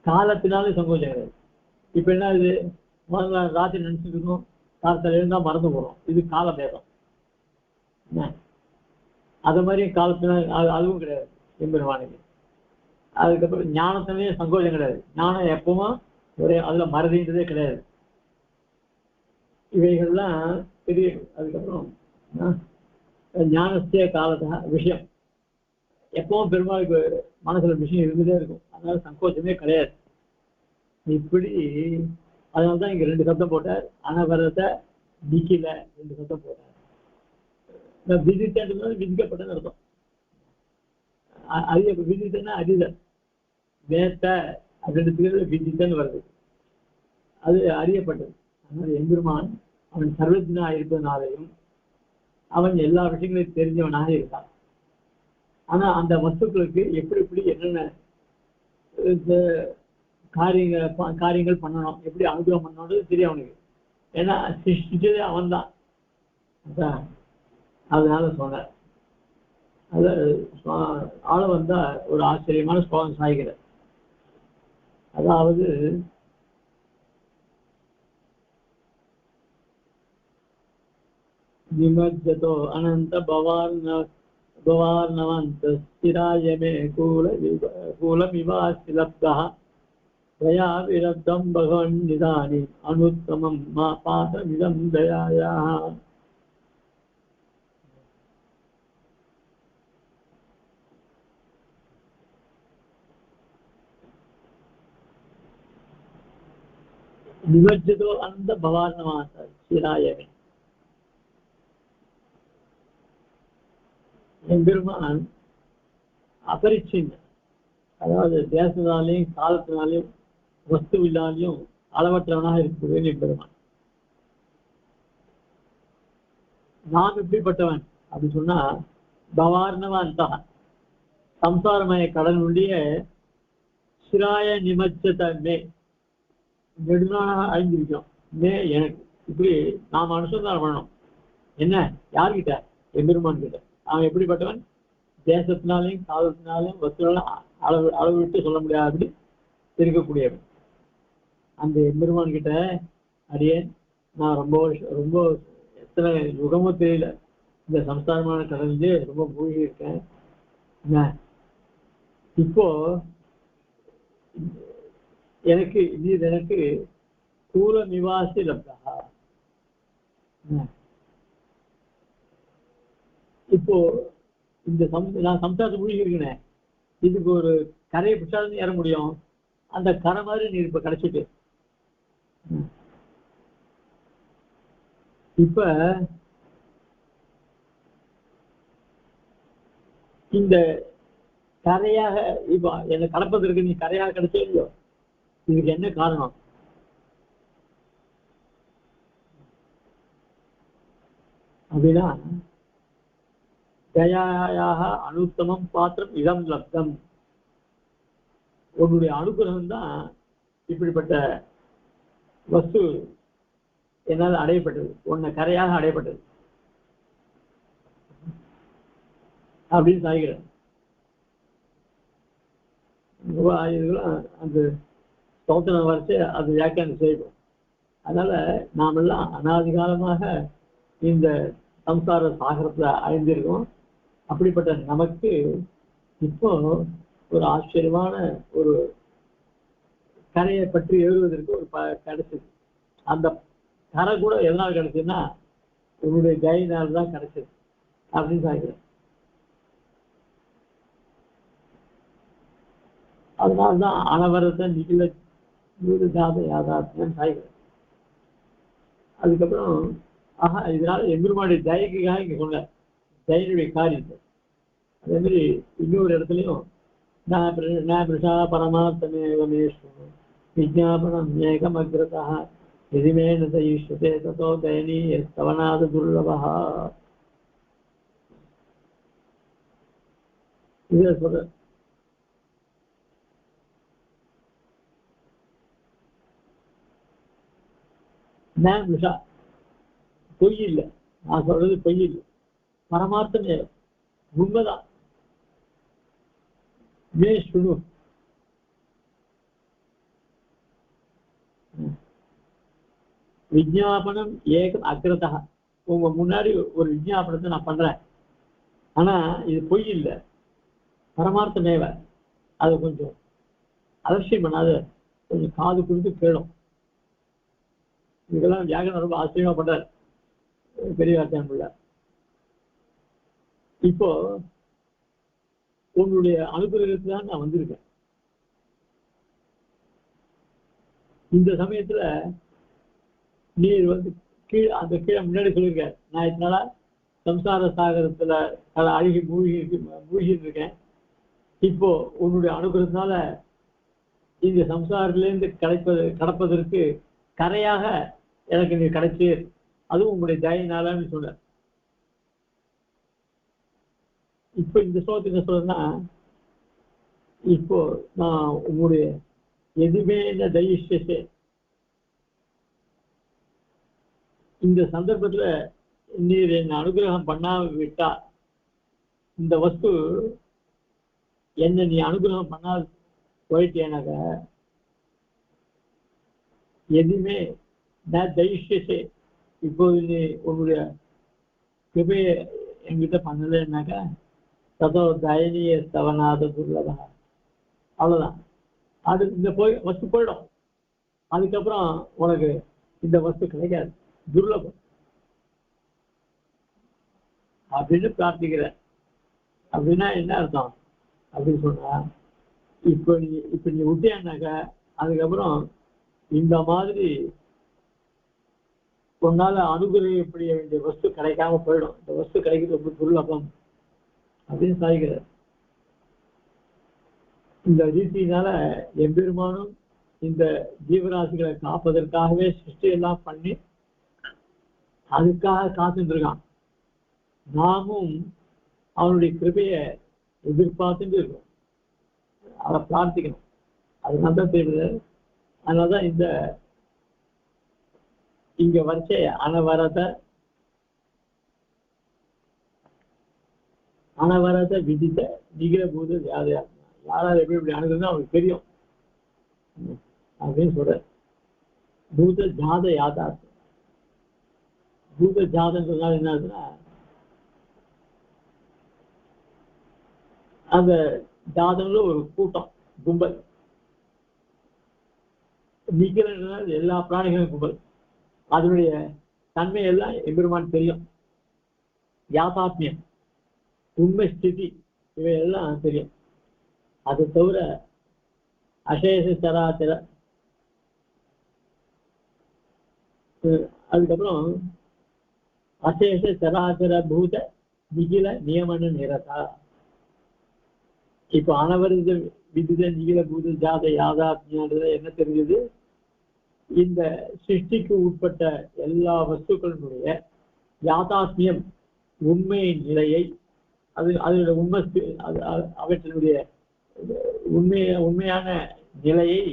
காலத்தினாலும் சங்கோச்சம் கிடையாது. இப்ப என்ன இது, முதல்ல ராத்திரி நினைச்சிட்டு இருக்கோம், காலத்துல இருந்தா மறந்து போறோம், இது கால பேதம். அது மாதிரி காலத்தினால அதுவும் கிடையாது எம்பெருமானுக்கு. அதுக்கப்புறம் ஞானத்திலேயே சங்கோச்சம் கிடையாது. ஞானம் எப்பவும் ஒரே, அதுல மறதின்றதே கிடையாது. இவைகள்லாம் பெரிய. அதுக்கப்புறம் ஞானத்திய காலத்தா விஷயம், எப்பவும் பெருமாளுக்கு மனசுல விஷயம் இருந்துட்டே இருக்கும். அதனால சங்கோச்சமே கிடையாது. இப்படி அதனால்தான் இங்க ரெண்டு சப்தம் போட்டார். அனவரத நிக்கில ரெண்டு சப்தம் போட்டார். விதித்தது விதிக்கப்பட்டன்னு அர்த்தம். அறிய விதித்தன்னா அறிதல், வேத்த அப்படின்றதுக்கு விதித்தன்னு வருது, அது அறியப்பட்டது. அதனால எம்பெருமான் அவன் சர்வஜனா இருப்பதனாலையும் அவன் எல்லா விஷயங்களையும் தெரிஞ்சவனாக இருக்கான். ஆனா அந்த வஸ்துக்களுக்கு எப்படி எப்படி என்னென்ன காரியங்கள் பண்ணணும், எப்படி அனுகிரகம் பண்ணணும்ன்றது தெரியும் அவனுக்கு. ஏன்னா சிருஷ்டிச்சதே அவன் தான். அதனால சொன்னார். அது ஆள வந்தா ஒரு ஆச்சரியமான ஸ்லோகம் சாய்கிறார். அதாவது நிமஜ்ஜதோ அனந்த பவார்ணவந்த ஸ்திராயமே கூலமிவாஸ்தி லப்தः தயா விரப்தம் பகவன் நிதானி அனுத்தமம் மா பாதமிதம் தயாயாः. நிமஜ்ஜதோ அந்த பவார்ணவாந்த ஸ்திராயமே, எம்பெருமான் அபரிச்சின்ன, அதாவது தேசத்தினாலையும் காலத்தினாலையும் வஸ்துவில்லாலையும் அளவற்றவனாக இருக்கக்கூடிய எம்பெருமான். நாம் எப்படிப்பட்டவன் அப்படின்னு சொன்னா, பவார்ணவன் தான் சம்சாரமய கடனுடைய சிராய நிமஜ்ஜதமே, நெடுநாளாக அழிஞ்சிருக்கோம் மே எனக்கு. இப்படி நாம் அனுசந்தானம் பண்ணணும். என்ன யார்கிட்ட? எம்பெருமான் கிட்ட. அவன் எப்படிப்பட்டவன்? தேசத்தினாலையும் காலத்தினாலையும் வஸ்துனாலும் அளவு விட்டு சொல்ல முடியாது இருக்கக்கூடியவன். அந்த எம்பெருமான் கிட்ட அடியேன் நான் ரொம்ப எத்தனை யுகமும் தெரியல, இந்த சம்சாரமான கடலிலே ரொம்ப மூழ்கி இருக்கேன். இப்போ எனக்கு கூல நிவாசி லப்தா. இப்போ இந்த நான் சம்சாரத்தை மூழ்கி இருக்கேன், இதுக்கு ஒரு கரையை பிடிச்சாலும் ஏற முடியும். அந்த கரை மாதிரி நீ இப்ப கிடைச்சிட்டு, இப்ப இந்த கரையாக இப்ப என்ன கடப்பதற்கு நீ கரையாக கிடைச்சே இல்லையோ, இதுக்கு என்ன காரணம்? அப்படின்னா தயாயாக அனுத்தமம் பாத்திரம் இதம் லப்தம். உன்னுடைய அனுகிரகம் தான் இப்படிப்பட்ட வஸ்து என்னால் அடையப்பட்டது, உன்னை கரையாக அடையப்பட்டது அப்படின்னு சாய்கிறேன். அந்த ஸ்தோத்திரம் வரைச்சு அது வியாக்கியானம் செய்வோம். அதனால நாமெல்லாம் அனாதிகாலமாக இந்த சம்சார சாகரத்துல அழிந்திருக்கோம். அப்படிப்பட்ட நமக்கு இப்போ ஒரு ஆச்சரியமான ஒரு கரையை பற்றி எழுதுவதற்கு ஒரு கிடைச்சது. அந்த கரை கூட எதனால் கிடைச்சதுன்னா உன்னுடைய தயினால் தான் கிடைச்சது அப்படின்னு சாய்க்கிறேன். அதனால்தான் அனவரத்தை நிகில ஜாத யாதாத்மியம் சாய்கிறேன். அதுக்கப்புறம் இதனால எம்பெருமானுடைய தயக்குக்காக இங்க சொன்னார், தயனுடைய காரியத்தை. அதே மாதிரி இன்னொரு இடத்துலையும் பரமாத்மேவமேஷு விஜாபனம் ஏகமக்ரதா எதிமேன தயிஷ்யதே ததோ தயனீய ஸ்தவநாத துர்லபா. இதை சொல்ற பொய் இல்லை, நான் சொல்றது பொய் இல்லை, பரமார்த்தமே உண்மைதான். விஜாபனம் ஏகம் அக்ரதா. உங்க முன்னாடி ஒரு விஜாபனத்தை நான் பண்றேன், ஆனா இது பொய் இல்லை, பரமார்த்தமேவ. அது கொஞ்சம் அலட்சியம் பண்ணாத, கொஞ்சம் காது கொடுத்து கேளும். இதெல்லாம் வியாகரணம் ரொம்ப ஆச்சரியமா பண்றாரு பெரிய வார்த்தையான் பிள்ளை. இப்போ உன்னுடைய அனுகிரகத்துல தான் நான் வந்திருக்கேன். இந்த சமயத்துல நீர் வந்து அந்த கீழே முன்னாடி சொல்லியிருக்க, நான் இதனால சம்சார சாகரத்துல அழுகி மூழ்கிட்டு இருக்கேன். இப்போ உன்னுடைய அனுகிரகத்தினால இந்த சம்சாரத்திலேருந்து கடப்பதற்கு கரையாக எனக்கு நீ கிடைச்சி, அதுவும் உங்களுடைய தயினாலன்னு சொன்ன. இப்போ இந்த ஸ்லோகத்துக்கு என்ன சொல்றேன்னா, இப்போ நான் உங்களுடைய எதுவுமே என்ன தயிஷ்டே, இந்த சந்தர்ப்பத்துல நீர் என்ன அனுகிரகம் பண்ணாம விட்டா, இந்த வஸ்து என்ன நீ அனுகிரகம் பண்ணா போயிட்டேனாக்க எதுவுமே நான் தயிஷ்டே, இப்போது நீ உன்னுடைய கிருபையை என்கிட்ட பண்ணலைன்னாக்கா ததோ தயனிய ஸ்தவநாத துர்லபா. அவ்வளவுதான், அது இந்த வஸ்து போயிடும். அதுக்கப்புறம் உனக்கு இந்த வஸ்து கிடைக்காது, துர்லபம் அப்படின்னு பிரார்த்திக்கிற. அப்படின்னா என்ன அர்த்தம் அப்படின்னு சொன்னா, இப்ப நீ விட்டியானாக்கா அதுக்கப்புறம் இந்த மாதிரி உன்னால அனுகிரகிக்கப்பட வேண்டிய வஸ்து கிடைக்காம போயிடும். இந்த வஸ்து கிடைக்கிறது ரொம்ப துர்லபம் அப்படின்னு சாதிக்கிற. இந்த ரீதியினால எம்பெருமானும் இந்த ஜீவராசிகளை காப்பதற்காகவே சிருஷ்டி எல்லாம் பண்ணி அதுக்காக காத்துட்டு இருக்கான். நாமும் அவனுடைய கிருபையை எதிர்பார்த்துட்டு இருக்கோம், அதை பிரார்த்திக்கணும். அதனால்தான் தெரியுது. அதனாலதான் இங்க வரிசை அனவரத விதித்த நிகழபூத யாரையா, யாராவது எப்படி எப்படி அணுகுதுன்னு அவனுக்கு தெரியும் அப்படின்னு சொல்ற. பூத ஜாத யாதார்த்தம். பூத ஜாதம் சொன்னால் என்ன ஆகுதுன்னா, அந்த ஜாதம்ல ஒரு கூட்டம், கும்பல். நிகழ எல்லா பிராணிகளும் கும்பல். அதனுடைய தன்மையெல்லாம் எம்பெருமான் தெரியும். யாதாத்மியம், உண்மை ஸ்திதி, இவையெல்லாம் தெரியும். அது தவிர அசேஷ சராச்சர, அதுக்கப்புறம் அசேஷ சராச்சர பூத நிகில நியமன நிரதா. இப்போ அனவரத விதித நிகில பூத ஜாத யாதாத்மியானது என்ன தெரியுது? இந்த சிருஷ்டிக்கு உட்பட்ட எல்லா வஸ்துக்களுடைய யாதாத்மியம், உண்மை நிலையை அதனுடைய அவற்றினுடைய உண்மையான நிலையை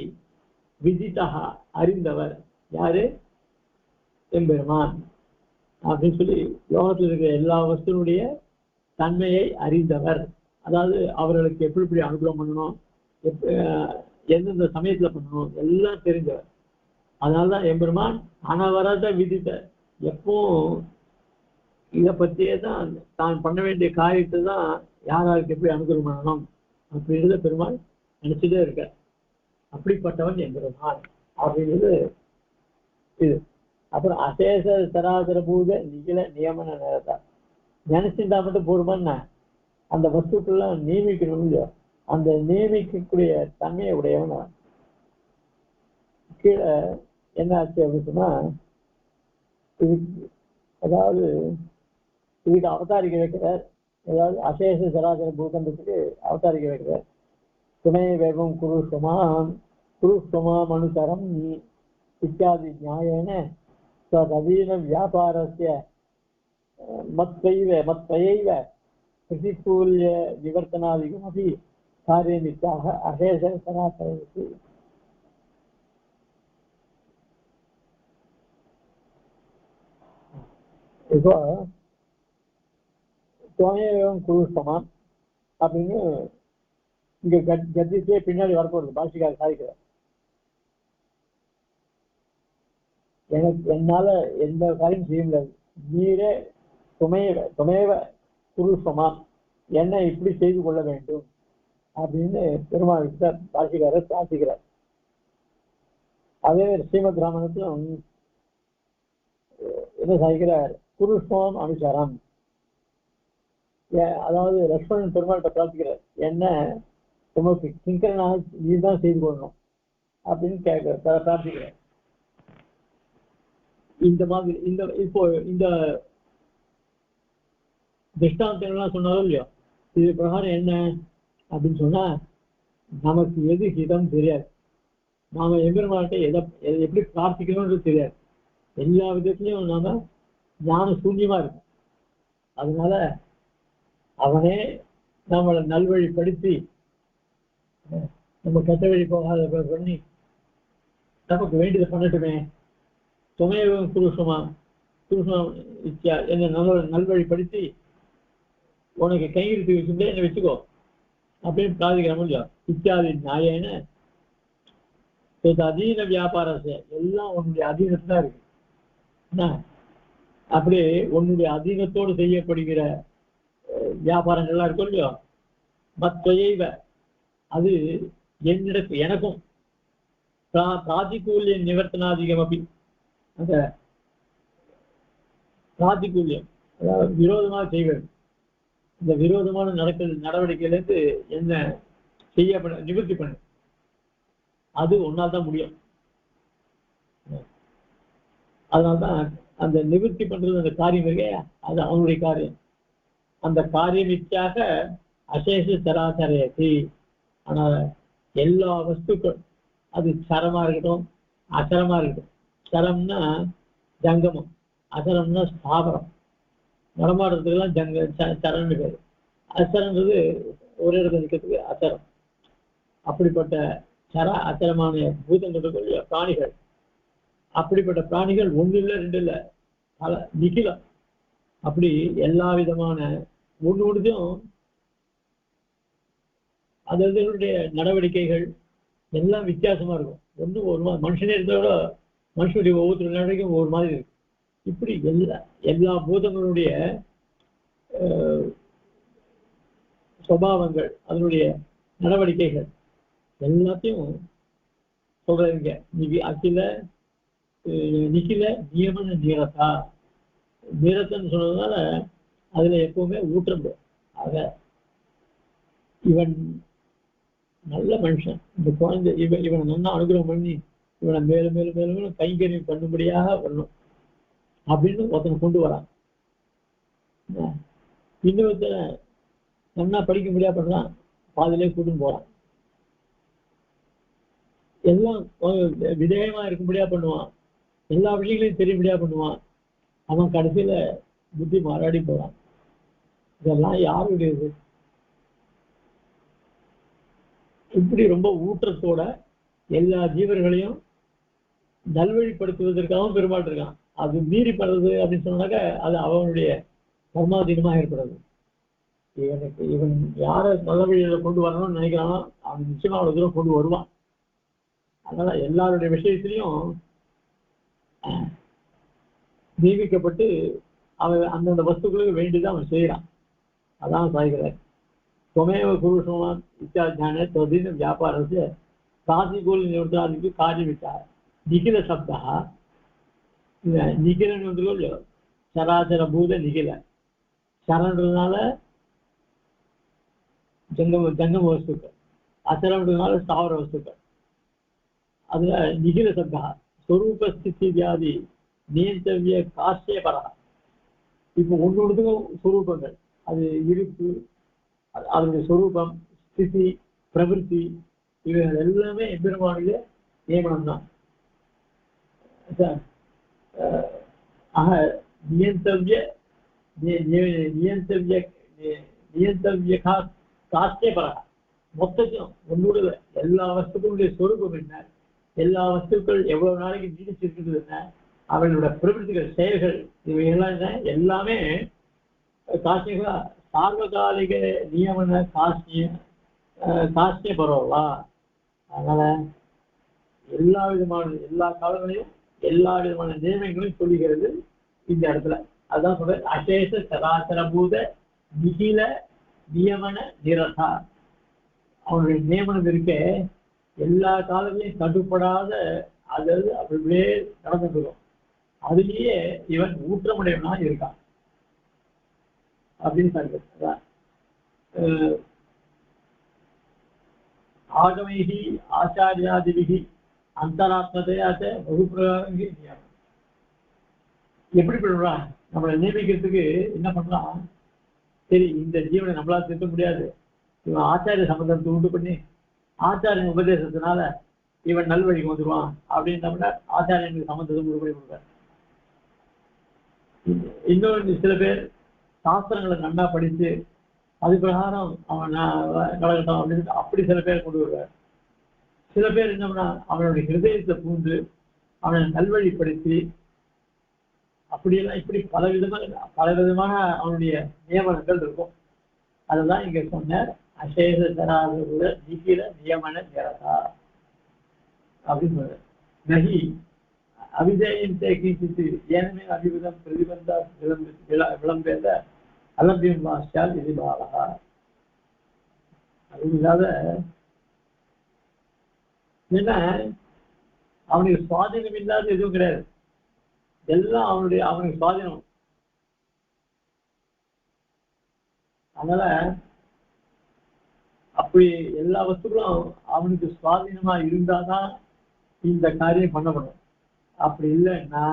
விதித்தக அறிந்தவர் யாரு? எம்பெருமான் அப்படின்னு சொல்லி லோகத்தில் இருக்கிற எல்லா வஸ்துனுடைய தன்மையை அறிந்தவர். அதாவது அவர்களுக்கு எப்படி எப்படி அனுகிரகம் பண்ணணும், எந்தெந்த சமயத்துல பண்ணணும் எல்லாம் தெரிஞ்சவர். அதனாலதான் எம்பெருமான் அனவரத விதித்த எப்போ இதை பற்றியே தான் தான் பண்ண வேண்டிய காரியத்தை தான் யாராருக்கு எப்படி அனுகிரகம் பண்ணணும் அப்படின்றத பெருமாள் நினைச்சுட்டே இருக்க. அப்படிப்பட்டவன் எம்பெருமான் அப்படின்றது இது. அப்புறம் அசேஷ சராசர பூத நிகில நியமன நேரத்தா நினைச்சிருந்தா மட்டும் போருமான்னா அந்த வஸ்துக்கள்லாம் நியமிக்கணும் இல்லையோ, அந்த நியமிக்கக்கூடிய தன்மையை உடையவன். கீழே என்ன ஆச்சு அப்படின்னு சொன்னா, இதுக்கு அதாவது இதுக்கு அவதாரிக்க வைக்கிறார். ஏதாவது அசேஷ சராசர பூதன்றதுக்கு அவதாரிக்க வைக்கிறார். துணை வேகம் குருஷ்வமாம் அனுசரம் இத்தியாதி நியாயேன ததீன வியாபாரஸ்ய மத்வைவ பிரதிகூல்ய நிவர்த்தனாதிகமபி காரியமித்யாக அசேஷ சராசரத்துக்கு. இப்போ துணையகம் குருஷ்டமான் அப்படின்னு இங்க கத்திட்டே பின்னாடி வரப்போறது பாஷிக்காக சாதிக்கிறார். என்னால எந்த காரியம் செய்ய முடியாது, நீரே துணையவ குருஷ்டமான் என்ன இப்படி செய்து கொள்ள வேண்டும் அப்படின்னு பெருமாள் பாஷிக்காரர் பிரார்த்திக்கிறார். அதே ஸ்ரீமத் ராமாயணத்திலும் என்ன சாதிக்கிறார்? குருஷ்வம் அனுசாரம், அதாவது லக்ஷ்மணன் பெருமாள்கிட்ட பிரார்த்திக்கிறார், என்ன உமக்கு கிங்கரனாக நீ தான் செய்து கொள்ளணும் அப்படின்னு பிரார்த்திக்கிறார். இந்த மாதிரி இப்போ இந்த திருஷ்டாந்தங்கள்லாம் சொன்னாலும் இல்லையோ, இது பிரகாரம் என்ன அப்படின்னு சொன்னா நமக்கு எது ஹிதம் தெரியாது, நாம எம்பெருமான்கிட்ட எப்படி பிரார்த்திக்கணும்ன்றது தெரியாது. எல்லா விதத்திலையும் நாம ஞான சூன்யமா இருக்கும். அதனால அவனே நம்மளை நல்வழிப்படுத்தி நம்ம கெட்ட வழி போகாத பண்ணி நமக்கு வேண்டியதை பண்ணட்டுமே. துணையகம் புருஷமா என்ன நல்வழிப்படுத்தி உனக்கு கையெழுத்து வச்சுட்டே என்ன வச்சுக்கோ அப்படின்னு பிரார்த்திக்கிறோம் இல்லையா. இத்தியாதி நியாயன அதீன வியாபாரம் எல்லாம் உன்னுடைய அதீனத்துல தான் இருக்கு. அப்படியே உன்னுடைய அதீனத்தோடு செய்யப்படுகிற வியாபாரங்கள்லாம் இருக்கும் இல்லையோ, மத்வைவ அது என்னிடத்து எனக்கும் பிராதிகூல்ய நிவர்த்தனாதிகம் அப்படி அந்த பிராதிகூல்யம் அதாவது விரோதமாக செய்வது, இந்த விரோதமான நடவடிக்கையிலேருந்து என்ன செய்ய நிவர்த்தி பண்ணு, அது ஒன்னால் தான் முடியும். அதனால்தான் அந்த நிவர்த்தி பண்றது அந்த காரியம் இருக்கே, அது அவனுடைய காரியம். அந்த காரியமிக்காக அசேஷ சராசரேதி. ஆனால் எல்லா வஸ்துக்கள் அது சரமா இருக்கட்டும் அசரமா இருக்கட்டும். சரம்னா ஜங்கமம், அசரம்னா ஸ்தாபரம், நடமாடுறதுக்கெல்லாம் சரம்னு பேரு. அசரன்றது ஒரு இடத்துல இருக்கிறதுக்கு அசரம். அப்படிப்பட்ட சர அசரமான பூதங்கள் பிராணிகள், அப்படிப்பட்ட பிராணிகள் ஒன்று இல்லை ரெண்டு இல்லை பல நிகிலம். அப்படி எல்லா விதமான ஒன்றும் அதனுடைய நடவடிக்கைகள் எல்லாம் வித்தியாசமா இருக்கும். ஒன்று ஒரு மாதிரி மனுஷனே இருந்தோட மனுஷனுடைய ஒவ்வொரு நடவடிக்கையும் ஒவ்வொரு மாதிரி இருக்கு. இப்படி எல்லா பூதங்களுடைய சுபாவங்கள் அதனுடைய நடவடிக்கைகள் எல்லாத்தையும் சொல்றீங்க. நிகில நியமன நீரத்தா, நீரத்தன்னு சொன்னதுனால அதுல எப்பவுமே ஊற்றம். ஆக இவன் நல்ல மனுஷன், இந்த குழந்தை இவனை நல்லா அனுகிரகம் பண்ணி இவனை மேலும் மேலும் மேலும் கைங்கரியம் பண்ணும்படியாக வரணும் அப்படின்னு ஒருத்தனை கொண்டு வரான். இன்னொருத்தர நல்லா படிக்க முடியா பண்றான், பாதிலே கூட்டின்னு போறான். எல்லாம் விதேயமா இருக்கும்படியா பண்ணுவான், எல்லா விஷயங்களையும் தெரியும்படியா பண்ணுவான். அவன் கடைசியில புத்தி மாறாடி போறான். இதெல்லாம் யாருடையது? இப்படி ரொம்ப ஊற்றத்தோட எல்லா ஜீவர்களையும் நல்வழிப்படுத்துவதற்காகவும் பெருமாள் இருக்கான். அது மீறி படுறது அப்படின்னு சொன்னாக்க அது அவனுடைய கர்மாதீனமாக ஏற்படுறது. இவன் யாரை நல்ல வழியில கொண்டு வரணும்னு நினைக்கிறானோ அவன் நிச்சயமா அவ்வளவு தூரம் கொண்டு வருவான். அதனால எல்லாருடைய விஷயத்திலையும் நியமிக்கப்பட்டு அவன் அந்தந்த வஸ்துக்களுக்கு வேண்டிதான் அவன் செய்யறான். அதான் சாய்கிறார். துவமேவ குருஷமான் இத்தியாஜான தொதின வியாபாரத்தை சாதிகூல் நிவர்த்தாதிக்கு காரியம் விட்டார். நிகில சப்தா நிகிலன்னு வந்து சராசர பூத நிகில சரன்றதுனால ஜங்கம வஸ்துக்கள், அச்சரன்றதுனால ஸ்தாவர வஸ்துக்கள். அதுல நிகில சப்தா ஸ்வரூபஸ்திதி வியாதி நியந்தவிய காசிய பரா. இப்போ ஒன்னொன்றுக்கும் ஸ்வரூபங்கள், அது இருப்பு, அதனுடைய ஸ்வரூபம், ஸ்திதி, பிரவிற்த்தி, இவைகள் எல்லாமே எம்பெருமானுடைய நியமனம் தான். ஆக நியந்தவிய காசிய பரா மொத்தத்தையும் ஒன்னோட எல்லா வஸ்துக்களுடைய ஸ்வரூபம் என்ன, எல்லா வஸ்துக்கள் எவ்வளவு நாளைக்கு நீடிச்சிருக்கிறது என்ன, அவர்களோட பிரவிற்த்திகள், செயல்கள், இவையெல்லாம் என்ன எல்லாமே காசியங்களா சார்வகாலிக நியமன காசிய பரவா. அதனால எல்லா காலங்களையும் எல்லா விதமான நியமங்களையும் சொல்லுகிறது இந்த இடத்துல. அதான் சொல்ற அசேஷ சராசரபூத நிகில நியமன நிரதா. அவனுடைய நியமனம் இருக்க எல்லா காலங்களையும் கட்டுப்படாத, அதாவது அப்படியே நடந்துருக்கும். அதுலேயே இவன் ஊற்றமுடையவனா இருக்கான் அப்படின்னு சொல்றது. ஆகமைகி ஆச்சாரியாதிவிகி அந்தராத்மதையாச்ச வகுப்பிரகாரங்கி நியமனம். எப்படி பண்ணுறான்? நம்மளை நியமிக்கிறதுக்கு என்ன பண்றான்? சரி, இந்த ஜீவனை நம்மளால திருத்த முடியாது, இவன் ஆச்சாரிய சம்பந்தத்தை உண்டு பண்ணி ஆச்சாரியன் உபதேசத்தினால இவன் நல்வழிக்கு வந்துடுவான் அப்படின்னா ஆச்சாரியனுக்கு சம்பந்தத்தை உண்டு பண்ணி கொடுப்பார். இன்னொரு சில பேர் சாஸ்திரங்களை நன்னா படித்து அது பிரகாரம் அவன் நடக்கட்டும் அப்படின்னு அப்படி சில பேர் கொண்டு வருவார். சில பேர் என்னன்னா அவனுடைய ஹிருதயத்தை பூந்து அவனை நல்வழிப்படுத்தி அப்படியெல்லாம் இப்படி பலவிதமான அவனுடைய நியமனங்கள் இருக்கும். அதுதான் இங்க சொன்ன அசேஷ சராசர நிகில நியமன நிரதா அப்படின்னு சொல்ற. நகி அவிதேயம் தேக்கிச்சித்து ஏனமே அபிவிதம் பிரதிபந்தா விளம்பேத அலம்பியம் வாசியால் எதிர்பாலகா. அது இல்லாத என்ன அவனுக்கு சுவாதீனம் இல்லாத எதுவும் கிடையாது, எல்லாம் அவனுக்கு சுவாதீனம். அதனால அப்படி எல்லா வஸ்துக்களும் அவனுக்கு சுவாதீனமா இருந்தாதான் இந்த காரியம் பண்ணப்படும். அப்படி இல்லைன்னா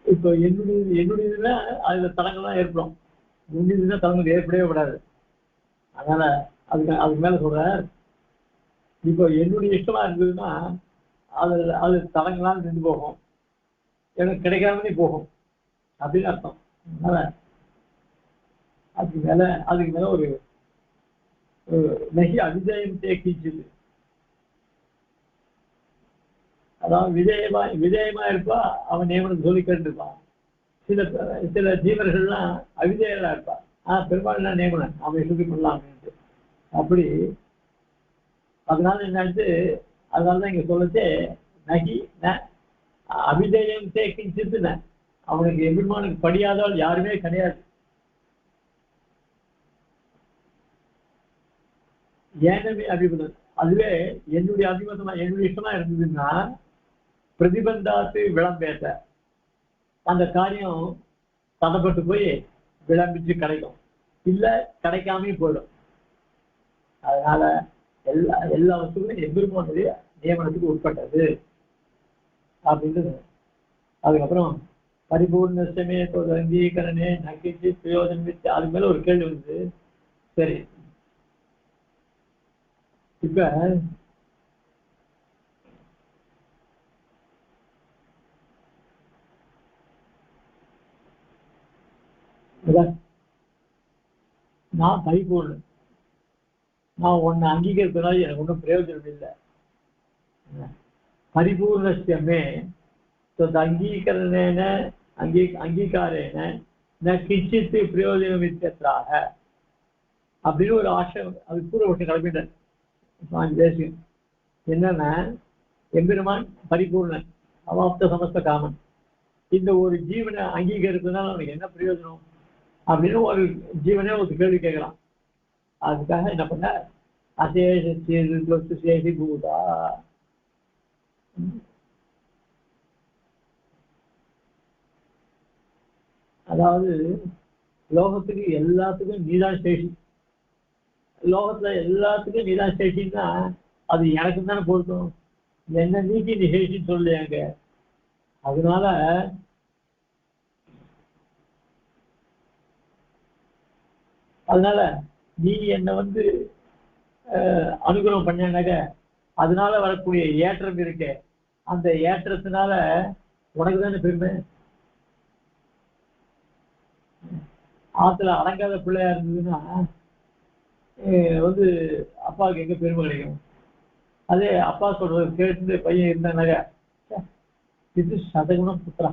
இப்போ என்னுடையதுல அதுல தடங்கள்லாம் ஏற்படும், என்னுடையதுல தடங்கள் ஏற்படவே கூடாது. அதனால அதுக்கு மேல சொல்ற, இப்போ என்னுடைய இஷ்டமா இருந்ததுன்னா அது தடங்களால் நின்று போகும், எனக்கு கிடைக்காமலே போகும் அப்படின்னு அர்த்தம். அதனால அதுக்கு மேல ஒரு நகி அவிதயம் தேக்கிச்சுது. அதாவது விஜயமா இருப்பா, அவன் நியமனம் சொல்லி கேட்டுருப்பான். சில ஜீவர்கள்லாம் அவிஜயலா இருப்பா, பெரும்பாலும் நியமனம் அவன் சொல்லி பண்ணலாம் அப்படின்ட்டு. அப்படி அதனால என்னாச்சு, அதனாலதான் இங்க சொல்லச்சே நகி அவிஜயம் தேக்கிச்சுன்னு அவனுக்கு எம்பெருமானுக்கு படியாதவள் யாருமே கிடையாது. ஏனமே அபிமதம், அதுவே என்னுடைய அபிமதமா என்னுடைய இஷ்டமா இருந்ததுன்னா பிரதிபந்தாத்து விளம்பேற்ற அந்த காரியம் தடப்பட்டு போய் விளம்பிச்சு கிடைக்கும், இல்ல கிடைக்காம போயிடும். அதனால எல்லா வஸ்துகளும் எம்பெருமானுடைய நியமனத்துக்கு உட்பட்டது அப்படின்றது. அதுக்கப்புறம் பரிபூர்ண சமயத்தோட அங்கீகரணே நக்கிச்சு பிரயோஜனம் வச்சு அது மேல ஒரு கேள்வி வந்து, சரி இப்ப நான் பரிபூர்ணன், நான் உன்னை அங்கீகரிப்பதால் எனக்கு ஒன்றும் பிரயோஜனம் இல்லை. பரிபூர்ணமே அங்கீகரணேன அங்கீகாரேன ந கிஞ்சித் பிரயோஜனம் இத்தியத்ராக அப்படின்னு ஒரு ஆசிரம் அது பூர்வபட்சம் கிளம்பிட்டார் தேசியம். என்னன்னா எம்பெருமான் பரிபூர்ணன், அவாப்த சமஸ்த காமன், இந்த ஒரு ஜீவனை அங்கீகரிப்பதுனால அவனுக்கு என்ன பிரயோஜனம் அப்படின்னு ஒரு ஜீவனே ஒரு கேள்வி கேட்கலாம். அதுக்காக என்ன பண்ண அசேஷி பூதா, அதாவது லோகத்துக்கு எல்லாத்துக்கும் நீதான் சேஷி, லோகத்துல எல்லாத்துக்கும் நீதான் சேஷின்னா அது எனக்கு தானே பொருத்தம், என்ன நீக்கி நீ சேஷின்னு சொல்லியாங்க. அதனால நீ என்னை அனுகிரகம் பண்ணாங்க, அதனால வரக்கூடிய ஏற்றம் இருக்க, அந்த ஏற்றத்தினால உனக்கு தானே பெருமை. ஆத்துல அடங்காத பிள்ளையா இருந்ததுன்னா அப்பாவுக்கு எங்க பெருமை கிடைக்கும். அதே அப்பா சொல்றது கேட்டு பையன் இருந்தானாக இது சதகுணம் புத்திரா,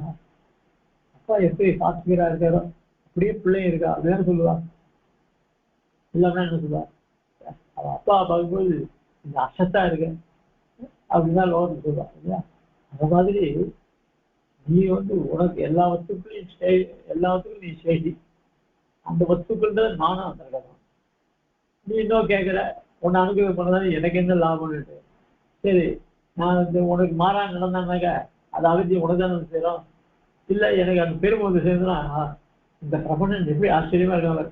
அப்பா எப்படி சாத்விகரா இருக்காரோ அப்படியே பிள்ளையும் இருக்கா அப்படின்னு சொல்லுவா. இல்லாம என்ன சொல்லுவா, அவன் அப்பா பார்க்கும்போது இந்த அசத்தா இருக்கு அப்படின்தான் லோகத்துக்கு சொல்லுவா இல்லையா. அந்த மாதிரி நீ உனக்கு எல்லா வஸ்துக்குள்ளையும் நீ சேஷி, அந்த வஸ்துக்கள் தான் நானும் அந்தர்கதம். நீ இன்னும் கேட்குற உன்னை அனுகிரகம் பண்ணதானே எனக்கு என்ன லாபம்னுட்டு. சரி, நான் உனக்கு மாறா நடந்தானாக்க அது அகதி உனக்கு தானே செய்யறோம். இல்லை எனக்கு அந்த பெருமை சேர்ந்துனா இந்த பிரபஞ்சன் எப்படி ஆச்சரியமா இருக்காங்க.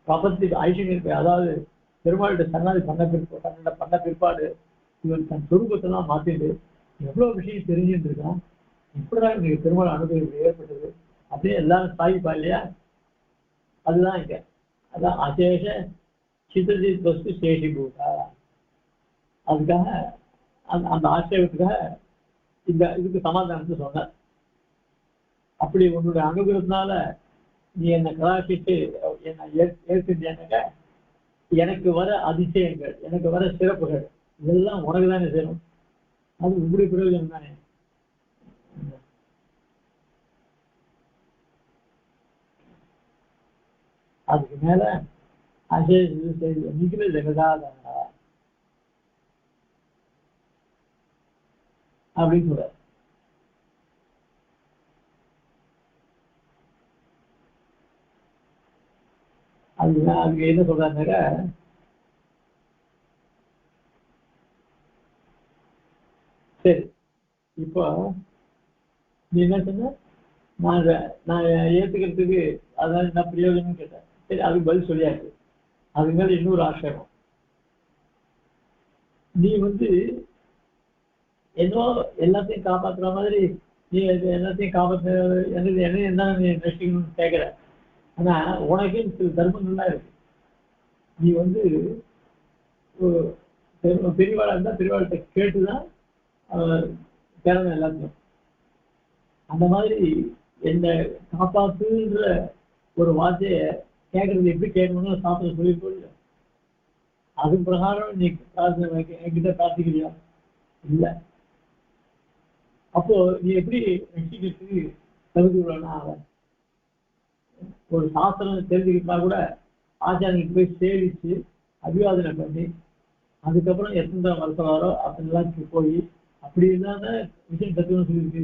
பிரபத்தி ஐஸ்வர்யம் இருக்கு, அதாவது பெருமாள்கிட்ட சன்னாதி பண்ண பிற்பாடு இவன் தன் சொரூபத்தெல்லாம் மாத்திட்டு எவ்வளவு விஷயம் தெரிஞ்சுட்டு இருக்கான். இப்படிதான் எனக்கு பெருமாள் அனுபவம் ஏற்பட்டது அப்படியே எல்லாரும் சாதிப்பா இல்லையா. அதுதான் இங்க அதான் அசேஷ சித்தஜித் வஸ்து சேஷி பூதா. அதுக்காக அந்த ஆசிரியத்துக்காக இதுக்கு சமாதானத்தை சொன்ன. அப்படி உன்னுடைய அனுகிரகத்தினால நீ என்னை கலாச்சிட்டு என்னை ஏற்கின்ற எனக்கு வர அதிசயங்கள், எனக்கு வர சிறப்புகள் இதெல்லாம் உனக்கு தானே சேரும். அது உங்களுடைய பிரயோஜனம் தானே. அதுக்கு மேல நிகில ஜெகதாதா அப்படின்னு சொல்ற. அதுக்கு என்ன சொல்றாங்க, சரி இப்போ நீ என்ன சொன்ன, நான் ஏத்துக்கிறதுக்கு அதாவது என்ன பிரயோஜனம் கேட்டேன். சரி, அதுக்கு பதில் சொல்லியாச்சு. அது மேல இன்னொரு ஆட்சேபம், நீ ஏதோ எல்லாத்தையும் காப்பாற்றுற மாதிரி நீ எல்லாத்தையும் காப்பாற்ற என்ன நீ ரசிக்கணும்னு கேட்கிற. ஆனா உனக்குன்னு சில தர்மங்கள்லாம் இருக்கு. நீ பெரியவாளா இருந்தா பெரியவாள்கிட்ட கேட்டுதான் பேரணும் எல்லாத்தையும். அந்த மாதிரி என்ன காப்பாத்துன்ற ஒரு வார்த்தைய கேட்கறது எப்படி கேட்கணும்னு சாப்பிட சொல்லியிருக்கோம். அது பிரகாரம் நீ பிரார்த்தனை என்கிட்ட பிரார்த்திக்கிறியா? இல்லை. அப்போ நீ எப்படி ரசிக்கிறதுக்கு தகுதி உள்ளனா? அவன் ஒரு சாஸ்திரம் தெரிஞ்சுக்கிட்டா கூட ஆச்சாரியனுக்கு போய் சேவிச்சு அபிவாதனை பண்ணி அதுக்கப்புறம் எத்தனை வருஷம் வரோ அப்படின்லாம் போய் அப்படி இருந்தாங்க விஷயம் கற்றுக்கணும்னு சொல்லியிருக்கு.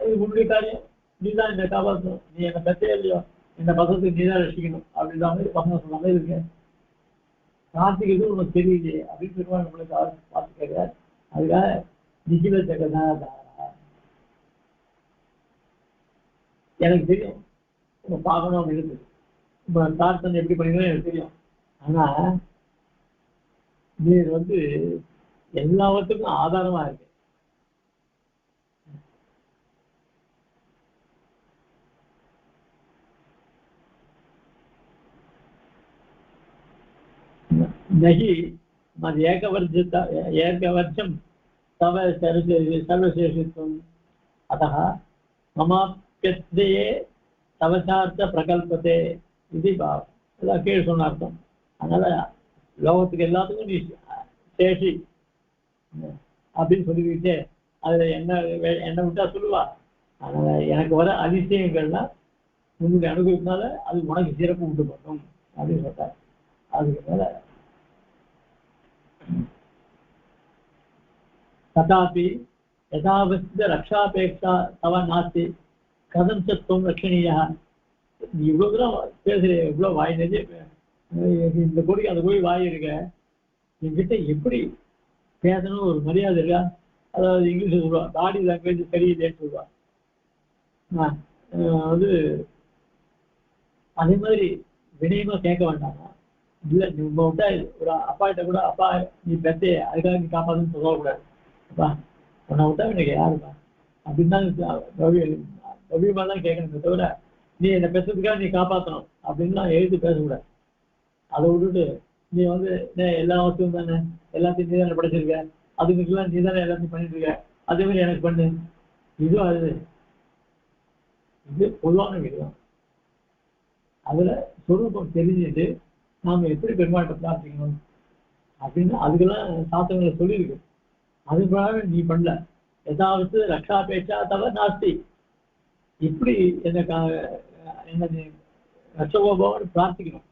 இது உன்னுடைய காரியம், நீதான் என்னை காப்பாற்றணும், நீ என்னை கத்தே இல்லையோ என்னை பசத்துக்கு நீதான் ரசிக்கணும் அப்படின்ற மாதிரி பசங்க சொன்னாங்க. இருக்கு கார்த்திகை உனக்கு தெரியலையே அப்படின்னு பெருமாள் நம்மளுக்கு பார்த்து கேட்கிறார். அதுக்காக நிகில ஜெகதாதா எனக்கு தெரியும் பார்க்கணும் அப்படின்னு இருக்குது. இப்போ பிரார்த்தனை எப்படி பண்ணிக்கணும் எனக்கு தெரியும். ஆனா நீர் எல்லாவற்றுக்கும் ஆதாரமா இருக்கு. நகி மது ஏகவர்ஜம் தவ சர்வசேஷித்வம் அத்தः மமாப்யத்யே தவசார்த்த பிரகல்பத்தே இது எல்லாம் கீழே சொன்ன அர்த்தம். அதனால லோகத்துக்கு எல்லாத்துக்கும் நீ சேஷி அப்படின்னு சொல்லிக்கிட்டே அதுல என்ன விட்டா சொல்லுவா. அதனால எனக்கு வர அதிசயங்கள்லாம் உன்னுடைய அனுபவத்தினால அது உனக்கு சிறப்பு உண்டு பண்ணும் அப்படின்னு சொல்றாரு. அதுக்கு மேல ததாபி யதாவசித ரக்ஷாபேட்சா தவ நாஸ்தி கதம் சத்துவம் ரட்சணீயா. நீ இவ்வளவு தூரம் பேசுற, இவ்வளவு வாய் நெஞ்சு இந்த கோடி அந்த கோடி வாய் இருக்க, என்கிட்ட எப்படி பேசணும் ஒரு மரியாதை இருக்கா? அதாவது இங்கிலீஷ் சொல்லுவா பாடி லாங்குவேஜ் சரியில்லைன்னு சொல்லுவா. வந்து அதே மாதிரி வினயமா கேட்க வேண்டாமா? இல்லை நம்ம விட்டா ஒரு அப்பாட்ட கூட அப்பா நீ பெத்தே அதுக்காக நீ காப்பாதுன்னு சொல்லக்கூடாது. அப்பா உன்னை விட்டா எனக்கு யாருப்பா அப்படின்னு தான் கவியமாக தான் கேட்கணுமே தவிர நீ என்னை பெற்றதுக்காக நீ காப்பாற்றணும் அப்படின்லாம் எழுதி பேசக்கூடாது. அதை விட்டுட்டு நீ வந்து எல்லா வசதியும் தானே, எல்லாத்தையும் நீ தானே படைச்சிருக்க, அதுக்கெல்லாம் நீ தானே எல்லாத்தையும் பண்ணிட்டு இருக்க, அதே மாதிரி எனக்கு பண்ணு. இதுவும் அது இது பொதுவான விதம். அதுல சொரூபம் தெரிஞ்சுட்டு நாம எப்படி பெருமாட்டை பிரார்த்திக்கணும் அப்படின்னு அதுக்கெல்லாம் சாஸ்திரங்களை சொல்லியிருக்கு. அது பிரகாரம் நீ பண்ணல. ஏதாவது ரக்ஷாபேட்சா தவ நாஸ்தி, இப்படி என்ன ரட்சகோபவன் பிரார்த்திக்கணும்.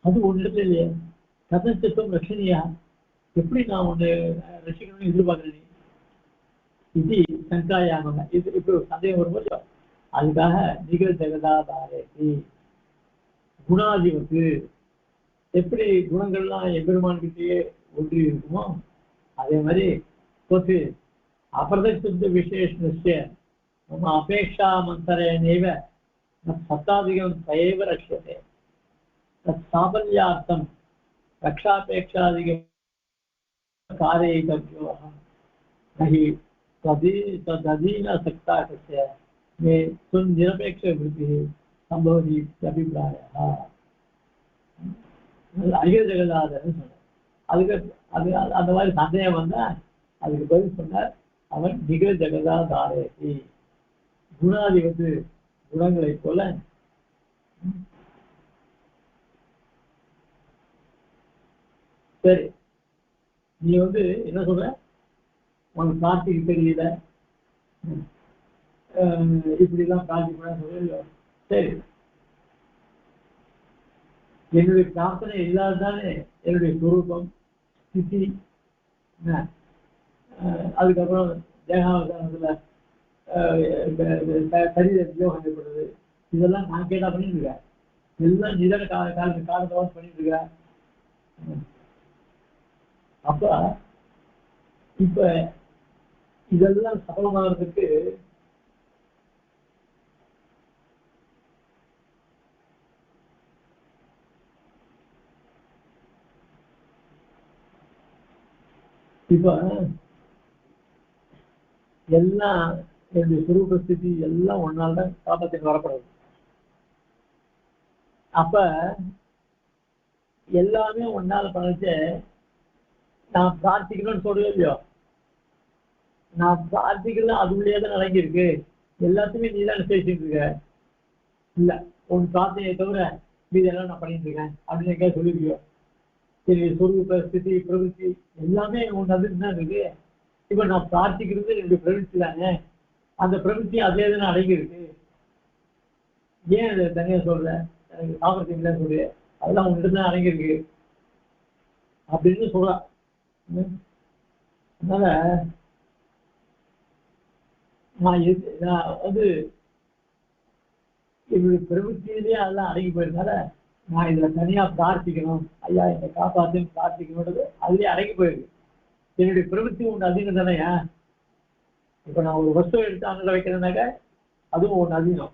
அது ஒன்று இடத்துல இல்லையே. கதச்சத்துவம் ரட்சணியா, எப்படி நான் ஒன்று ரசிக்கணும்னு எதிர்பார்க்கிறேன் இது சங்காயாம. இது இப்படி ஒரு சந்தேகம் வரும்போது அதுக்காக நிகழ் ஜெகதாதாரே குணாதிபத்து, எப்படி குணங்கள்லாம் எம்பெருமான்கிட்டயே ஒன்றி இருக்குமோ அதே மாதிரி கொத்து அபிரதக்ஷ விசேஷ நம்ம அபேட்சா மந்தரேனேவ சத்தாதிகம் தயேவ ரட்சதே சாபல்யார்த்தம் ரக்ஷாபேட்சாதிகம் காரயிतव्यो नहि तदधीनासक्ता कस्य मे निरपेक्ष वृत्तिः संभवति अभिप्रायः. அகில ஜெகதாதன்னு சொன்னார். அதுக்கு அது அந்த மாதிரி சந்தேகம் வந்தா அதுக்கு பதில் சொன்னார். அவன் நிகழ் ஜெகதாதாரே குணாதிபத்து, குணங்களை போல சரி நீ வந்து என்ன சொல்ற, உனக்கு பிரார்த்திக்கு தெரியல இப்படிலாம் பிரார்த்திக்க சொல்ல. சரி என்னுடைய பிரார்த்தனை இல்லாததானே என்னுடைய சுரூபம் ஸ்திதி, அதுக்கப்புறம் தேகாவதானத்துல சரீர யோகம் ஏற்படுறது, இதெல்லாம் நான் கேட்டா பண்ணிட்டு இருக்கேன். எல்லாம் நிதான காலத்தோட பண்ணிட்டு இருக்கேன். அப்ப இப்ப இதெல்லாம் சபலமாகிறதுக்கு இப்ப எல்லாம் என்னுடைய சுரூப ஸ்திதி எல்லாம் ஒன்னால்தான் காப்பத்துக்கு வரப்படுறது. அப்ப எல்லாமே ஒன்னால பண்ணிச்சு நான் பிரார்த்திக்கணும்னு சொல்றேன் இல்லையோ, நான் பிரார்த்திக்கலாம் அதுக்குள்ளேயே தான் அடங்கி இருக்கு. எல்லாத்தையுமே நீ தான் நிச்சயிச்சுட்டு இருக்க. இல்ல உன் பிரார்த்தனையை தவிர மீது எல்லாம் நான் பண்ணிட்டு இருக்கேன் அப்படின்னு எங்கேயா சொல்லிருக்கியோ. சரி சொரூப ஸ்திதி பிரவೃತ್ತಿ எல்லாமே ஒன்று அது என்ன இருக்கு. இப்ப நான் பிரார்த்திக்கிறது என்னுடைய பிரவೃತ್ತಿ தானே, அந்த பிரவೃತ್ತಿ அதே தானே அடங்கி இருக்கு. ஏன் அதை தனியா சொல்ற, எனக்கு சாமர்த்தியம் சொல்ற, அதெல்லாம் உங்ககிட்ட தான் அடங்கியிருக்கு அப்படின்னு சொல்றா. அதனால நான் வந்து என்னுடைய பிரவೃத்தியிலேயே அதெல்லாம் அடங்கி போயிருந்தால நான் இதுல தனியா பிரார்த்திக்கணும், ஐயா என்னை காப்பாத்துன்னு பிரார்த்திக்கணுன்றது அதுலயே அடங்கி போயிருக்கு. என்னுடைய பிரவೃತ್ತಿ ஒன்று அதிகம் தானேயா. இப்ப நான் ஒரு வஸ்துவை எடுத்து அங்கே வைக்கிறேன்னாக்க அதுவும் ஒன்று அதிகம்.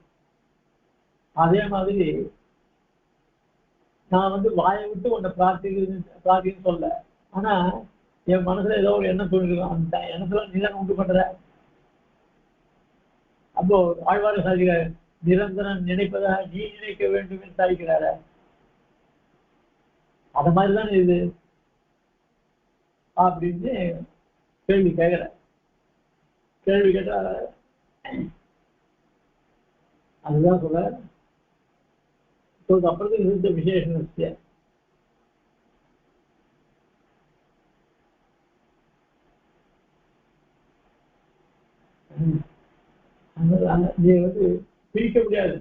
அதே மாதிரி நான் வந்து வாயை விட்டு உன்னை பிரார்த்தின்னு சொல்ல, ஆனா என் மனசுல ஏதோ ஒரு எண்ணம் தோணிருக்கும். அந்த எண்ணத்துல நீதான் உண்டு பண்ற. அப்போ ஆழ்வார சாதிக நிரந்தரம் நினைப்பதாக நீ நினைக்க வேண்டும் என்று சாதிக்கிறார. அத மாதிரிதான் இது அப்படின்னு கேள்வி கேட்கிற. கேள்வி கேட்டா அதுதான் சொல்ல அப்புறத்துக்கு இருந்த விசேஷ நீ வந்து பிரிக்க முடியாது.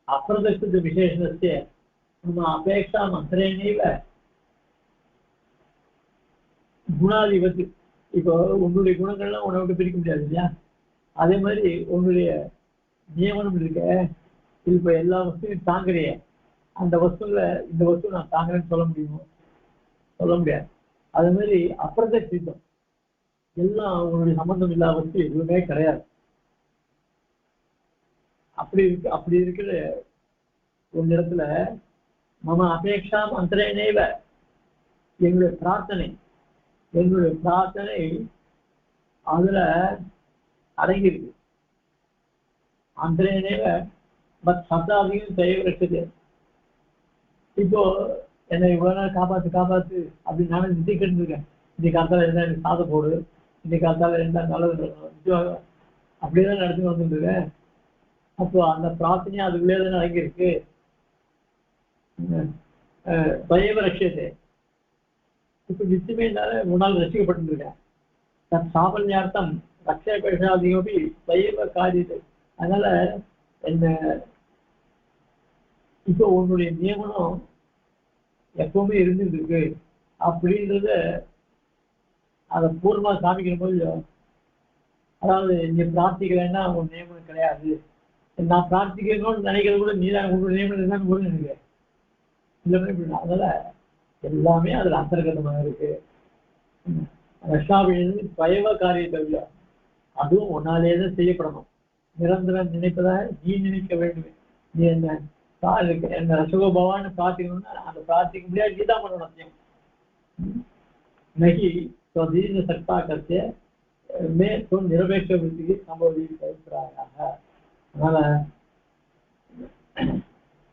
அப்பிரதக்ஷ விசேஷஸ்ய நம்ம அபேட்சா மந்திரேனைவ குணாதிபதி. இப்போ உன்னுடைய குணங்கள்லாம் உன்னை விட்டு பிரிக்க முடியாது இல்லையா? அதே மாதிரி உன்னுடைய நியமனம் இருக்க, இப்ப எல்லா வஸ்துவையும் தாங்குறிய, அந்த வஸ்துல இந்த வஸ்து நான் தாங்குறேன்னு சொல்ல முடியுமோ? சொல்ல முடியாது. அதே மாதிரி அப்பிரதக்ஷிதம் எல்லாம் உன்னுடைய சம்பந்தம் இல்லாத வஸ்து எதுவுமே கிடையாது. அப்படி இருக்கிற ஒரு இடத்துல மம அபேட்சா மந்திரேனேவ என்னுடைய பிரார்த்தனை அதுல அடங்கியிருக்கு. அந்தரேனேவ பட் சப்தாதியும் செய்யறது. இப்போ என்னை இவ்வளவு நாள் காப்பாத்து அப்படின்னு நானும் நிதிக்கிட்டு இருக்கேன். இன்னைக்கு காலத்தால இருந்தா எனக்கு சாத போடு, இன்னைக்கு காலத்தால இருந்தா நல்லது அப்படியேதான் நடத்தி வந்துருக்கேன். அப்போ அந்த பிரார்த்தனையும் அதுக்குள்ளே தானே அடங்கியிருக்கு. பயவ ரட்சியத்தை இப்ப நிச்சயமே முன்னால் ரசிக்கப்பட்டு இருக்கேன். சாபல்யார்த்தம் ரட்ச பேசாதிகமி பயவ காரியத்தை. அதனால என்ன இப்போ உன்னுடைய நியமனம் எப்பவுமே இருந்துட்டு இருக்கு அப்படின்றத அதை பூர்வமா காமிக்கிற போது, அதாவது நீ பிரார்த்திக்கலைன்னா உன் நியமனம் கிடையாது, நான் பிரார்த்திக்கணும்னு நினைக்கிறது கூட நீதான் உங்களுடைய நியமனம் தான் கூட நினைக்கிறேன். அதனால எல்லாமே அதுல அந்தர்கதமாக இருக்கு. ரஷாவிலிருந்து பயவ காரியத்தவிய அதுவும் ஒன்னாலேதான் செய்யப்படணும். நிரந்தரம் நினைப்பதாக நீ நினைக்க வேண்டும். நீ என்ன ரசகோபவான்னு பிரார்த்திக்கணும்னா அந்த பிரார்த்திக்க முடியாது, நீதான் பண்ணணும். நகி தீன சக்தா கருத்து மே நிரபேட்ச விருத்திக்கு சம்பவதி பயன்படாதாக. அதனால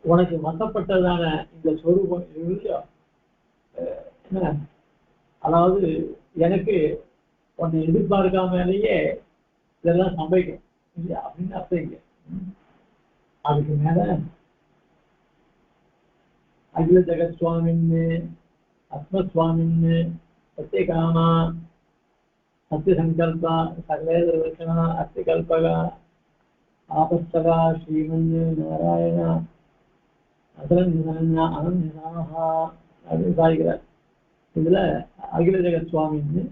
உனக்கு வசப்பட்டதான இந்த சொரூபம் என்ன, அதாவது எனக்கு உன்னை எதிர்பார்க்காமலேயே இதெல்லாம் சம்பவிக்கும் இல்லையா அப்படின்னு அர்த்தம் இல்லை. அதுக்கு மேல அகில ஜெகத் சுவாமின்னு ஆத்மஸ்வாமின்னு சத்தியகாமா சத்தியசங்கல்பா சகலேதர்வச்சனா அத்திகல்பகா ஆபஸ்தகா ஸ்ரீமன்னு நாராயண அசரஞ்சனா அனந்தனாகா அப்படின்னு சாதிக்கிறார். இதுல அகில ஜெகத் சுவாமின்னு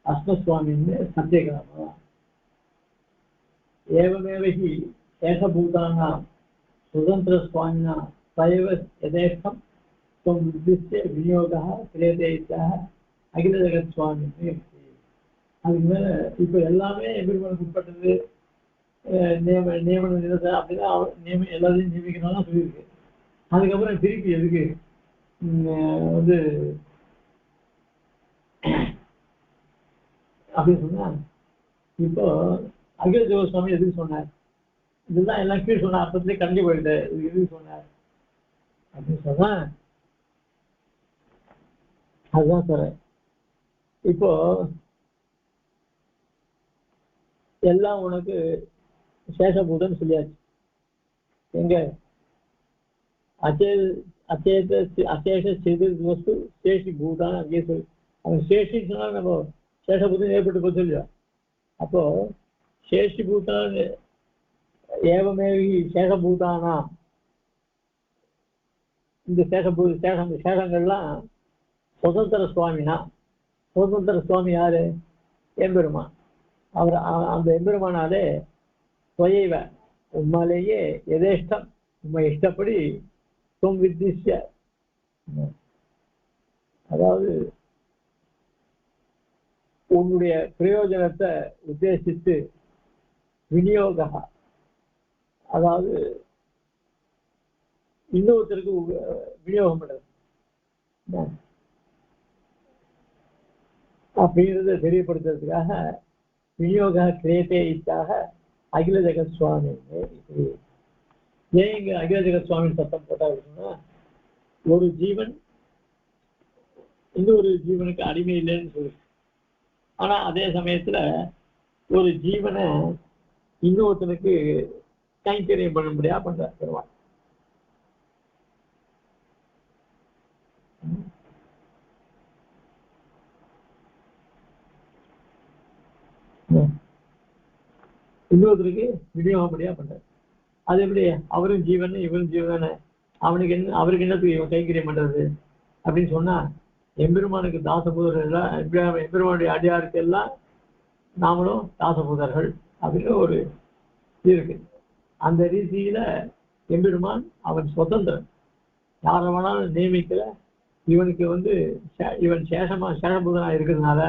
அஸ்மஸ்வாமின்னு சத்தியகாமா ஏவமேவஹி ஏகபூதானாம் சுதந்திர சுவாமினா சைவ யதேஷ்டம் துவம் உத்திஷ்ய விநியோகா கிரியதே இத்யாக அகில ஜெகத் சுவாமின்னு இருக்கு. அதுக்கு மேல இப்ப எல்லாமே எதிர்மனுக்கு உட்பட்டது, நியமன நிரச அப்படின்னா எல்லாத்தையும் நியமிக்கணும்னு சொல்லியிருக்கு. அதுக்கப்புறம் திருப்பி எதுக்கு வந்து அப்படின்னு சொன்னா, இப்போ அகில ஜெகத் சுவாமி எதுக்கு சொன்னார்? இதுதான் எல்லாம் கீழ் சொன்ன அர்த்தத்திலே கண்டிப்பா போயிட்டு இது எதுக்கு சொன்னார் அப்படின்னு சொன்னா, அதுதான் சொல்றேன். இப்போ எல்லாம் உனக்கு சேஷபூதம் சொல்லியாச்சு. எங்க அசேஷ சிறு வஸ்து சேஷி பூதான் அங்கேயே சொல்லி, அவன் சேஷின்னு சொன்னா நம்ம சேஷபூதம் ஏற்பட்டு போய் சொல்லியா. அப்போ சேஷி பூதான் ஏவமேவி சேஷபூதானா, இந்த சேஷங்கள்லாம் சுதந்திர சுவாமினா, சுதந்திர சுவாமி யாரு? எம்பெருமான். அவர் அந்த எம்பெருமானாலே ஸ்வயைவ உண்மையிலேயே எதேஷ்டம் உண்மை இஷ்டப்படி துவம் வித்திஷ்ய, அதாவது உன்னுடைய பிரயோஜனத்தை உத்தேசித்து விநியோக, அதாவது இன்னொருத்தருக்கு விநியோகம் பண்றது அப்படின்றத தெரியப்படுத்துறதுக்காக விநியோக கிரியதே இத்தாக அகில ஜெகத் சுவாமி. ஏன் இங்க அகில ஜெகத் சுவாமி சத்தம் போட்டா இருக்குன்னா, ஒரு ஜீவன் இன்னொரு ஜீவனுக்கு அடிமை இல்லைன்னு சொல்லு. ஆனா அதே சமயத்துல ஒரு ஜீவனை இன்னொருத்தனுக்கு கைங்கரியம் பண்ணும்படியா பண்றார் பெருமாள். இன்னொருத்தருக்கு விநியோகப்படியா பண்றாரு. அது எப்படி? அவரும் ஜீவன் இவரும் ஜீவன், அவனுக்கு என்ன, அவருக்கு என்னத்துக்கு இவன் கைங்கரியம் பண்றது அப்படின்னு சொன்னா, எம்பெருமானுக்கு தாசபூதர்கள் எல்லாம், எம்பெருமானுடைய அடியாருக்கு எல்லாம் நாமளும் தாசபூதர்கள் அப்படின்னு ஒரு இது இருக்கு. அந்த ரீதியில எம்பெருமான் அவன் சுதந்திரன், யாரை வேணாலும் நியமிக்கல. இவனுக்கு இவன் சேஷபூதனா இருக்கிறதுனால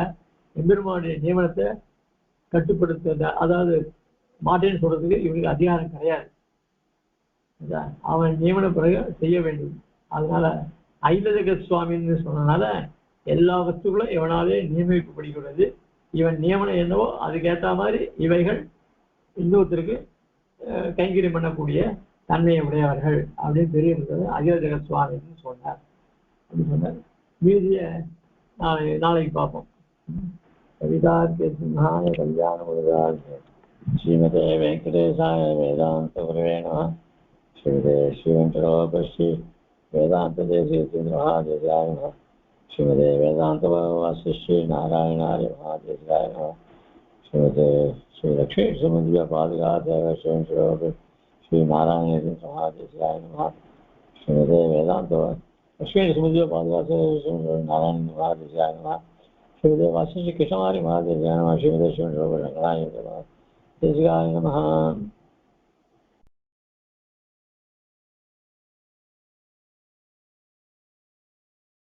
எம்பெருமானுடைய நியமனத்தை கட்டுப்படுத்த, அதாவது மாட்டேன்னு சொல்றதுக்கு இவனுக்கு அதிகாரம் கிடையாது. அவன் நியமன பிறகு செய்ய வேண்டும். அதனால ஐலதக சுவாமின்னு சொன்னதுனால எல்லா வஸ்துக்களும் இவனாலே நியமிக்கப்படுகிறது. இவன் நியமனம் என்னவோ அதுக்கேற்ற மாதிரி இவைகள் இன்னொருத்தருக்கு கைங்கரியம் பண்ணக்கூடிய தன்மையை உடையவர்கள் அப்படின்னு தெரிகிறது. அகிலதக சுவாமின்னு சொன்னார் அப்படின்னு சொன்னார். மீதிய நாளைக்கு பார்ப்போம். கவிதார்க்கிய சிம்ஹாய கல்யாண முருகாய ஸ்ரீமதே வெங்கடேசாய வேதாந்த குரவே நமः. ஸ்ரீமதே ஸ்ரீவெங்கடோபஸ்ரீ வேதாந்த தேசிகாய நமः. ஸ்ரீமதே வேதாந்த வாசிஸ்ரீ நாராயணாய மகாதேசிகாய நமः. ஸ்ரீமதே ஸ்ரீ லக்ஷ்மீ சுமந்திய பாதுகாதேவ ஸ்ரீ நாராயண மகாதேசிகாய நமः. ஸ்ரீமதே வேதாந்த லக்ஷ்மீ சுமந்திய பாதுகாதேவ நாராயண மகாதேசிகாய நமः. श्रीमदे वासिष्ठ कृष्णवारी महादेव श्रीमदे शिव देशिकाय नमः.